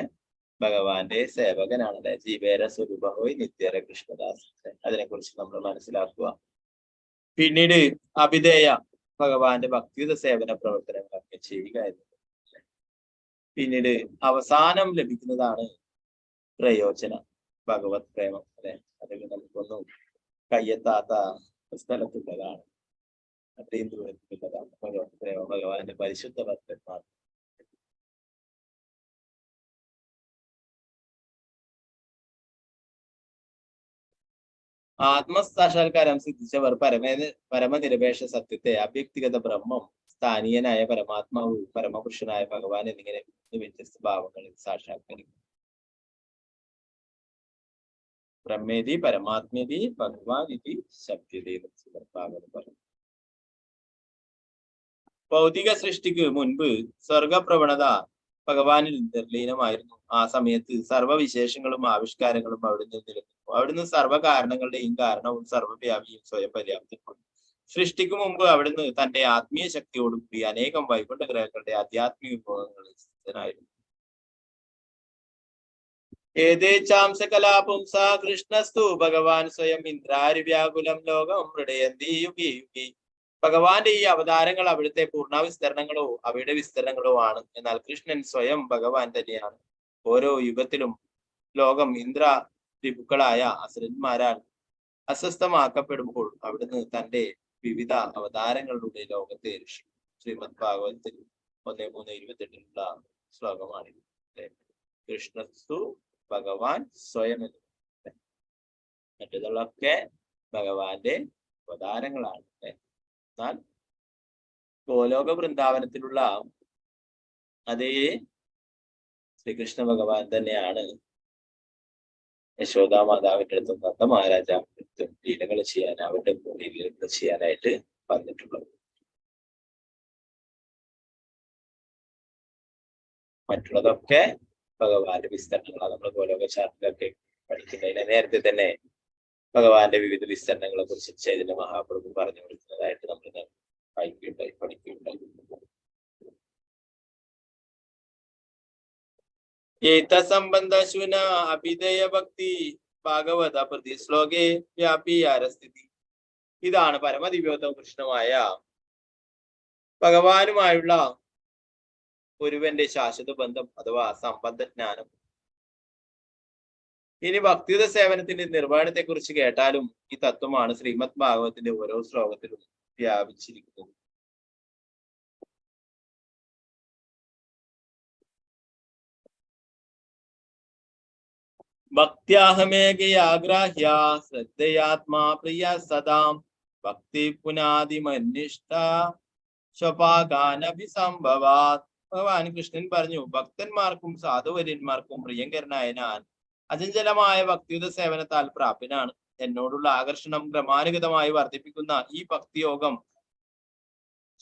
ഭഗവാന്റെ സേവകനാണ്, അല്ലെ. ജീവേര സ്വരൂപഹോയ് നിത്യര കൃഷ്ണദാസ്. അതിനെ കുറിച്ച് നമ്മൾ മനസ്സിലാക്കുക. പിന്നീട് അഭിധേയ, ഭഗവാന്റെ ഭക്തിയുത സേവന പ്രവർത്തനങ്ങളൊക്കെ ചെയ്യുക എന്നത്. പിന്നീട് അവസാനം ലഭിക്കുന്നതാണ് പ്രയോജനം, ഭഗവത് പ്രേമം, അല്ലെ. അതൊക്കെ നമുക്കൊന്നും കയ്യെത്താത്ത സ്ഥലത്തുള്ളതാണ്, അത്രയും ദൂരത്തിലുള്ളതാണ് ഭഗവത് പ്രേമം. ഭഗവാന്റെ പരിശുദ്ധ ഭക്തന്മാർ ആത്മസാക്ഷാത്കാരം സിദ്ധിച്ചവർ പരമനിരപേക്ഷ സത്യത്തെ, അവ്യക്തിഗത ബ്രഹ്മം, സ്ഥാനീയനായ പരമാത്മാവ്, പരമപുരുഷനായ ഭഗവാൻ എന്നിങ്ങനെ വ്യത്യസ്ത ഭാവങ്ങളിൽ സാക്ഷാത്കരിക്കും. ബ്രഹ്മേതി പരമാത്മേതി ഭഗവാൻ ഇതി ശബ്ദതേ ഭാഗവതം പറഞ്ഞു. ഭൗതിക സൃഷ്ടിക്ക് മുൻപ് സ്വർഗപ്രവണത ഭഗവാനിൽ നിർലീനമായിരുന്നു. ആ സമയത്ത് സർവ്വവിശേഷങ്ങളും ആവിഷ്കാരങ്ങളും അവിടുന്ന് നിലനിന്നു. അവിടുന്ന് സർവ്വകാരണങ്ങളുടെയും കാരണവും സർവ്വവ്യാപിയും സ്വയം പര്യാപ്തമാണ്. സൃഷ്ടിക്കു മുമ്പ് അവിടുന്ന് തന്റെ ആത്മീയ ശക്തിയോടുകൂടി അനേകം വൈകുണ്ഠ ഗ്രഹങ്ങളുടെ ആധ്യാത്മിക വിഭവങ്ങളിൽ സ്ഥിതനായിരുന്നു. ഏതേച്ചാംസ കലാപുംസ കൃഷ്ണസ്തു ഭഗവാൻ സ്വയം ഇന്ദ്രാരിവ്യാകുലം ലോകം ഹൃദയന്തി യുഗി യുഗി. ഭഗവാന്റെ ഈ അവതാരങ്ങൾ അവിടുത്തെ പൂർണ്ണവിസ്തരണങ്ങളോ അവയുടെ വിസ്തരണങ്ങളോ ആണ്. എന്നാൽ കൃഷ്ണൻ സ്വയം ഭഗവാൻ തന്നെയാണ്. ഓരോ യുഗത്തിലും ലോകം ഇന്ദ്ര രിപുക്കളായ അസുരന്മാരാൽ അസ്വസ്ഥമാക്കപ്പെടുമ്പോൾ അവിടുന്ന് തന്റെ വിവിധ അവതാരങ്ങളിലൂടെ ലോകത്തെ രക്ഷിക്കും. ശ്രീമദ് ഭാഗവതത്തിൽ 1:3-28 ശ്ലോകമാണിത്. കൃഷ്ണസ്തു ഭഗവാൻ സ്വയം എന്ന്. മറ്റേതുള്ളൊക്കെ ഭഗവാന്റെ അവതാരങ്ങളാണ്. എന്നാൽ ഗോലോക വൃന്ദാവനത്തിലുള്ള അതേ ശ്രീകൃഷ്ണ ഭഗവാൻ തന്നെയാണ് യശോദാ മാതാവിന്റെ അടുത്തും നന്ദ മഹാരാജാവിന്റെ അടുത്തും ലീലകൾ ചെയ്യാൻ, അവരുടെ ലീലകൾ ചെയ്യാനായിട്ട് പറഞ്ഞിട്ടുള്ളത്. മറ്റുള്ളതൊക്കെ ഭഗവാന്റെ വിസ്തരണങ്ങളാണ്. നമ്മൾ ഗോലോക ശാസ്ത്രമൊക്കെ പഠിക്കുന്നതിന് നേരത്തെ തന്നെ ഭഗവാന്റെ വിവിധ വിസ്തരണങ്ങളെ കുറിച്ച് ചൈതന്യ മഹാപ്രഭു പറഞ്ഞു കൊടുക്കുന്നതായിട്ട് നമ്മൾ പഠിക്കുകയുണ്ടായി. ഏതസംബന്ധശുന അഭിധേയ ഭക്തി ഭാഗവത പ്രതി ശ്ലോകേ വ്യാപി ആരസ്ഥിതി. ഇതാണ് പരമദിവ്യോത്തമ കൃഷ്ണമായ ഭഗവാനുമായുള്ള ഒരുവന്റെ ശാശ്വത ബന്ധം അഥവാ സംബന്ധജ്ഞാനം. ഇനി ഭക്തിയുത സേവനത്തിന്റെ നിർവഹണത്തെ കുറിച്ച് കേട്ടാലും ഈ തത്വമാണ് ശ്രീമദ് ഭാഗവത്തിന്റെ ഓരോ ശ്ലോകത്തിലും വ്യാപിച്ചിരിക്കുന്നത്. ഭക്ത്യാഹമേകയാഗ്രാഹ്യ ശ്രദ്ധയാത്മാ പ്രിയ സദാം ഭക്തി പുനാദിമന്വിഷ്ട സ്വപാകാനഭിസംഭവാത്. ഭഗവാൻ കൃഷ്ണൻ പറഞ്ഞു, ഭക്തന്മാർക്കും സാധുവര്യന്മാർക്കും പ്രിയങ്കരനായ ഞാൻ അചഞ്ചലമായ ഭക്തിയുത സേവനത്താൽ പ്രാപ്യനാണ്. എന്നോടുള്ള ആകർഷണം ക്രമാനുഗതമായി വർദ്ധിപ്പിക്കുന്ന ഈ ഭക്തിയോഗം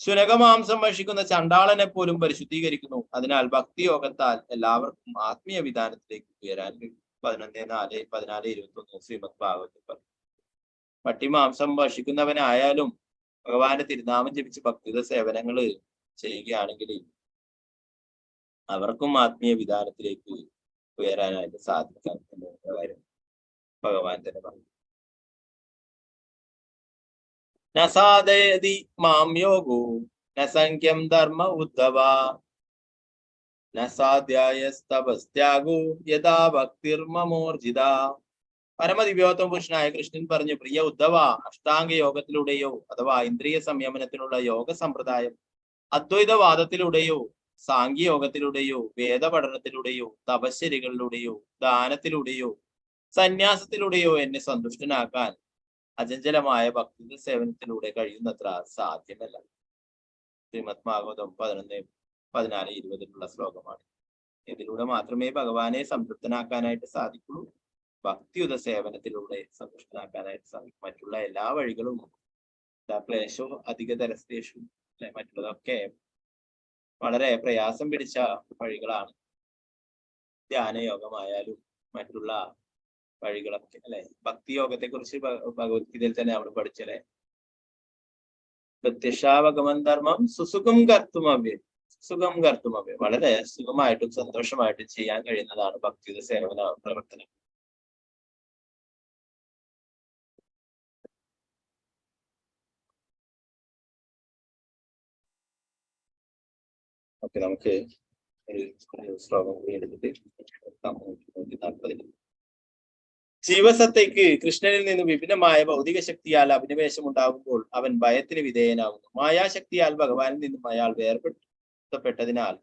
ശുനകമാംസം ഭക്ഷിക്കുന്ന ചണ്ടാളനെ പോലും പരിശുദ്ധീകരിക്കുന്നു. അതിനാൽ ഭക്തിയോഗത്താൽ എല്ലാവർക്കും ആത്മീയ വിധാനത്തിലേക്ക് ഉയരാൻ കഴിയും. 11:4-14:21 ശ്രീമദ് ഭാഗവതത്തിൽ. പട്ടിമാംസം ഭക്ഷിക്കുന്നവനായാലും ഭഗവാന്റെ തിരുനാമം ജപിച്ച് ഭക്തിയുത സേവനങ്ങള് ചെയ്യുകയാണെങ്കിൽ അവർക്കും ആത്മീയ വിധാനത്തിലേക്ക് ഉയരാനായിട്ട് സാധിക്കാം എന്നുള്ള കാര്യം ഭഗവാൻ തന്നെ പറഞ്ഞു. നസാദയതി മാം യോഗോ നസംഖ്യം ധർമ്മ ഉദ്ധവ നസാധ്യായസ്തപസ്ത്യാഗോ യഥാ ഭക്തിർമമോർജിത. പരമദിവ്യോത്തമ പുരുഷനായ കൃഷ്ണൻ പറഞ്ഞു, പ്രിയ ഉദ്ധവ, അഷ്ടാംഗ യോഗത്തിലൂടെയോ അഥവാ ഇന്ദ്രിയ സംയമനത്തിനുള്ള യോഗ സമ്പ്രദായം, അദ്വൈതവാദത്തിലൂടെയോ സാംഖ്യയോഗത്തിലൂടെയോ വേദപഠനത്തിലൂടെയോ തപശ്ചര്യകളിലൂടെയോ ദാനത്തിലൂടെയോ സന്യാസത്തിലൂടെയോ എന്നെ സന്തുഷ്ടനാക്കാൻ അചഞ്ചലമായ ഭക്തി സേവനത്തിലൂടെ കഴിയുന്നത്ര സാധ്യമല്ല. ശ്രീമദ് ഭാഗവതം 11:14-20 ശ്ലോകമാണ്. ഇതിലൂടെ മാത്രമേ ഭഗവാനെ സംതൃപ്തനാക്കാനായിട്ട് സാധിക്കുള്ളൂ. ഭക്തിയുത സേവനത്തിലൂടെ സന്തുഷ്ടനാക്കാനായിട്ട് സാധിക്കും. മറ്റുള്ള എല്ലാ വഴികളും ക്ലേശോ അധികതരസ്തേഷു അല്ലെ, മറ്റുള്ളതൊക്കെ വളരെ പ്രയാസം പിടിച്ച വഴികളാണ്. ധ്യാനയോഗമായാലും മറ്റുള്ള വഴികളൊക്കെ അല്ലെ. ഭക്തിയോഗത്തെ കുറിച്ച് ഭഗവത്ഗീതയിൽ തന്നെ നമ്മൾ പഠിച്ചല്ലേ, പ്രത്യക്ഷാവഗമൻ ധർമ്മം സുസുഖം കർത്തുമവ്യം. വളരെ സുഖമായിട്ടും സന്തോഷമായിട്ടും ചെയ്യാൻ കഴിയുന്നതാണ് ഭക്തിയുത സേവന പ്രവർത്തനം. ഓക്കെ, നമുക്ക് ഒരു ശ്ലോകം കൂടി എടുത്തിട്ട് 140. ജീവസത്തയ്ക്ക് കൃഷ്ണനിൽ നിന്ന് വിഭിന്നമായ ഭൗതിക ശക്തിയാൽ അഭിനിവേശം ഉണ്ടാകുമ്പോൾ അവൻ ഭയത്തിന് വിധേയനാകുന്നു. മായാശക്തിയാൽ ഭഗവാനിൽ നിന്നും അയാൾ വേർപെട്ടതിനാൽ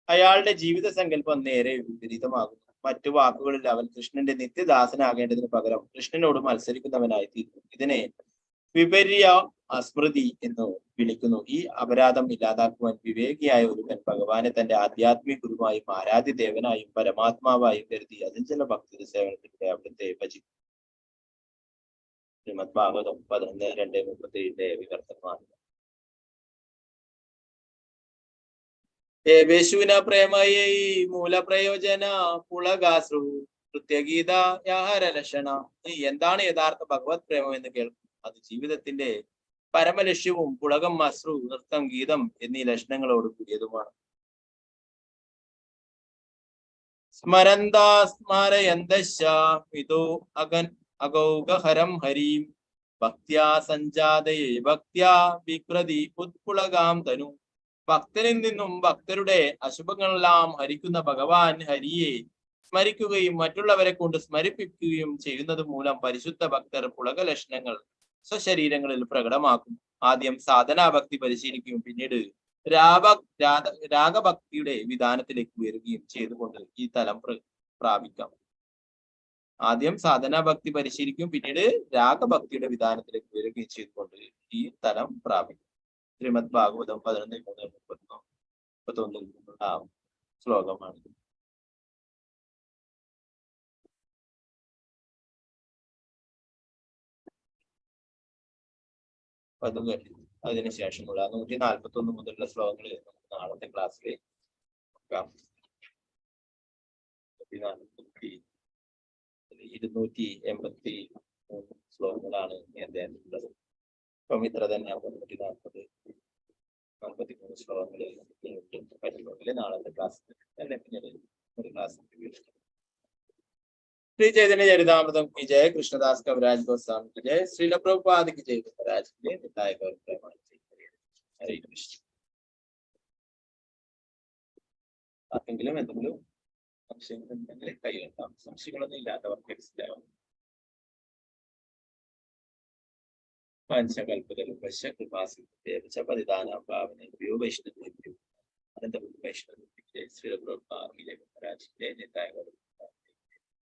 അയാളുടെ ജീവിത സങ്കല്പം നേരെ വിപരീതമാകുന്നു. മറ്റു വാക്കുകളിൽ അവൻ കൃഷ്ണന്റെ നിത്യദാസനാകേണ്ടതിന് പകരം കൃഷ്ണനോട് മത്സരിക്കുന്നവനായി തീരുന്നു. ഇതിനെ വിപര്യ അസ്മൃതി എന്ന് വിളിക്കുന്നു. ഈ അപരാധം ഇല്ലാതാക്കുവാൻ വിവേകിയായ ഒരുവൻ ഭഗവാനെ തന്റെ ആധ്യാത്മിക ഗുരുവായും ആരാധ്യദേവനായും പരമാത്മാവായും കരുതി അചഞ്ചല ഭക്തി സേവനത്തിലൂടെ അവിടുത്തെ ഭജിക്കും. ശ്രീമദ് ഭാഗവതം 11:2-37 വിവർത്തനമാണ്. ഏവേശുവിന പ്രേമയൈ മൂലപ്രയോജന പുളകാശ്രു കൃത്യഗീത യാഹര ലക്ഷണ. എന്താണ് യഥാർത്ഥ ഭഗവത് പ്രേമം എന്ന് കേൾക്കും. അത് ജീവിതത്തിന്റെ പരമലക്ഷ്യവും പുളകം, അശ്രു, നൃത്തം, ഗീതം എന്നീ ലക്ഷണങ്ങളോട് കൂടിയതുമാണ്. സ്മരന്താ സ്മരയന്തോ അഗൗഗഹരം ഹരീം ഭക്ത്യാ സഞ്ജാതയെ ഭക്ത്യാ വിക്രതി ഉത്പുളകാം തനു. ഭക്തനിൽ നിന്നും ഭക്തരുടെ അശുഭങ്ങളെല്ലാം ഹരിക്കുന്ന ഭഗവാൻ ഹരിയെ സ്മരിക്കുകയും മറ്റുള്ളവരെ കൊണ്ട് സ്മരിപ്പിക്കുകയും ചെയ്യുന്നത് മൂലം പരിശുദ്ധ ഭക്തർ പുളക ലക്ഷണങ്ങൾ സ്വശരീരങ്ങളിൽ പ്രകടമാക്കും. ആദ്യം സാധനാഭക്തി പരിശീലിക്കുകയും പിന്നീട് രാഗഭക്തിയുടെ വിധാനത്തിലേക്ക് ഉയരുകയും ചെയ്തുകൊണ്ട് ഈ തലം പ്രാപിക്കാം. ആദ്യം സാധനാഭക്തി പരിശീലിക്കും, പിന്നീട് രാഗഭക്തിയുടെ വിധാനത്തിലേക്ക് ഉയരുകയും ചെയ്തുകൊണ്ട് ഈ തലം പ്രാപിക്കും. ശ്രീമദ് ഭാഗവതം 11:31 ശ്ലോകമാണ്. അതിനുശേഷമുള്ള 141 മുതലുള്ള ശ്ലോകങ്ങൾ നമുക്ക് നാളത്തെ ക്ലാസ്സിൽ നോക്കാം. 283 ശ്ലോകങ്ങളാണ് അദ്ദേഹത്തിനുള്ളത്. അപ്പം ഇത്ര തന്നെ 143 ശ്ലോകങ്ങൾ പറ്റുമെങ്കിൽ നാളത്തെ ക്ലാസ്സിൽ തന്നെ പിന്നീട് ഒരു ക്ലാസ് श्री चैतन्य चरितामृतम की जय, कृष्णदास कविराज गोस्वामी की जय, श्रील प्रभुपाद की जय, महाराज की जय, निताय गौर प्रेमानंद। हरे कृष्ण. ആർക്കെങ്കിലും എന്തെങ്കിലും സംശയങ്ങളുണ്ടെങ്കിൽ കൈയെടുക്കാം. സംശയങ്ങളൊന്നും ഇല്ലാത്തവർക്ക് മനസ്സിലാവും. പഞ്ചകൽപ്പതരുപശ കൃപാസിദ്ധ പതിദാനാം ഭാവനേഭ്യോ വൈഷ്ണവേഭ്യോ അനന്തം വൈഷ്ണവേഭ്യോ ശ്രീല പ്രഭുപാദ് की जय, महाराज की जय, निताय गौर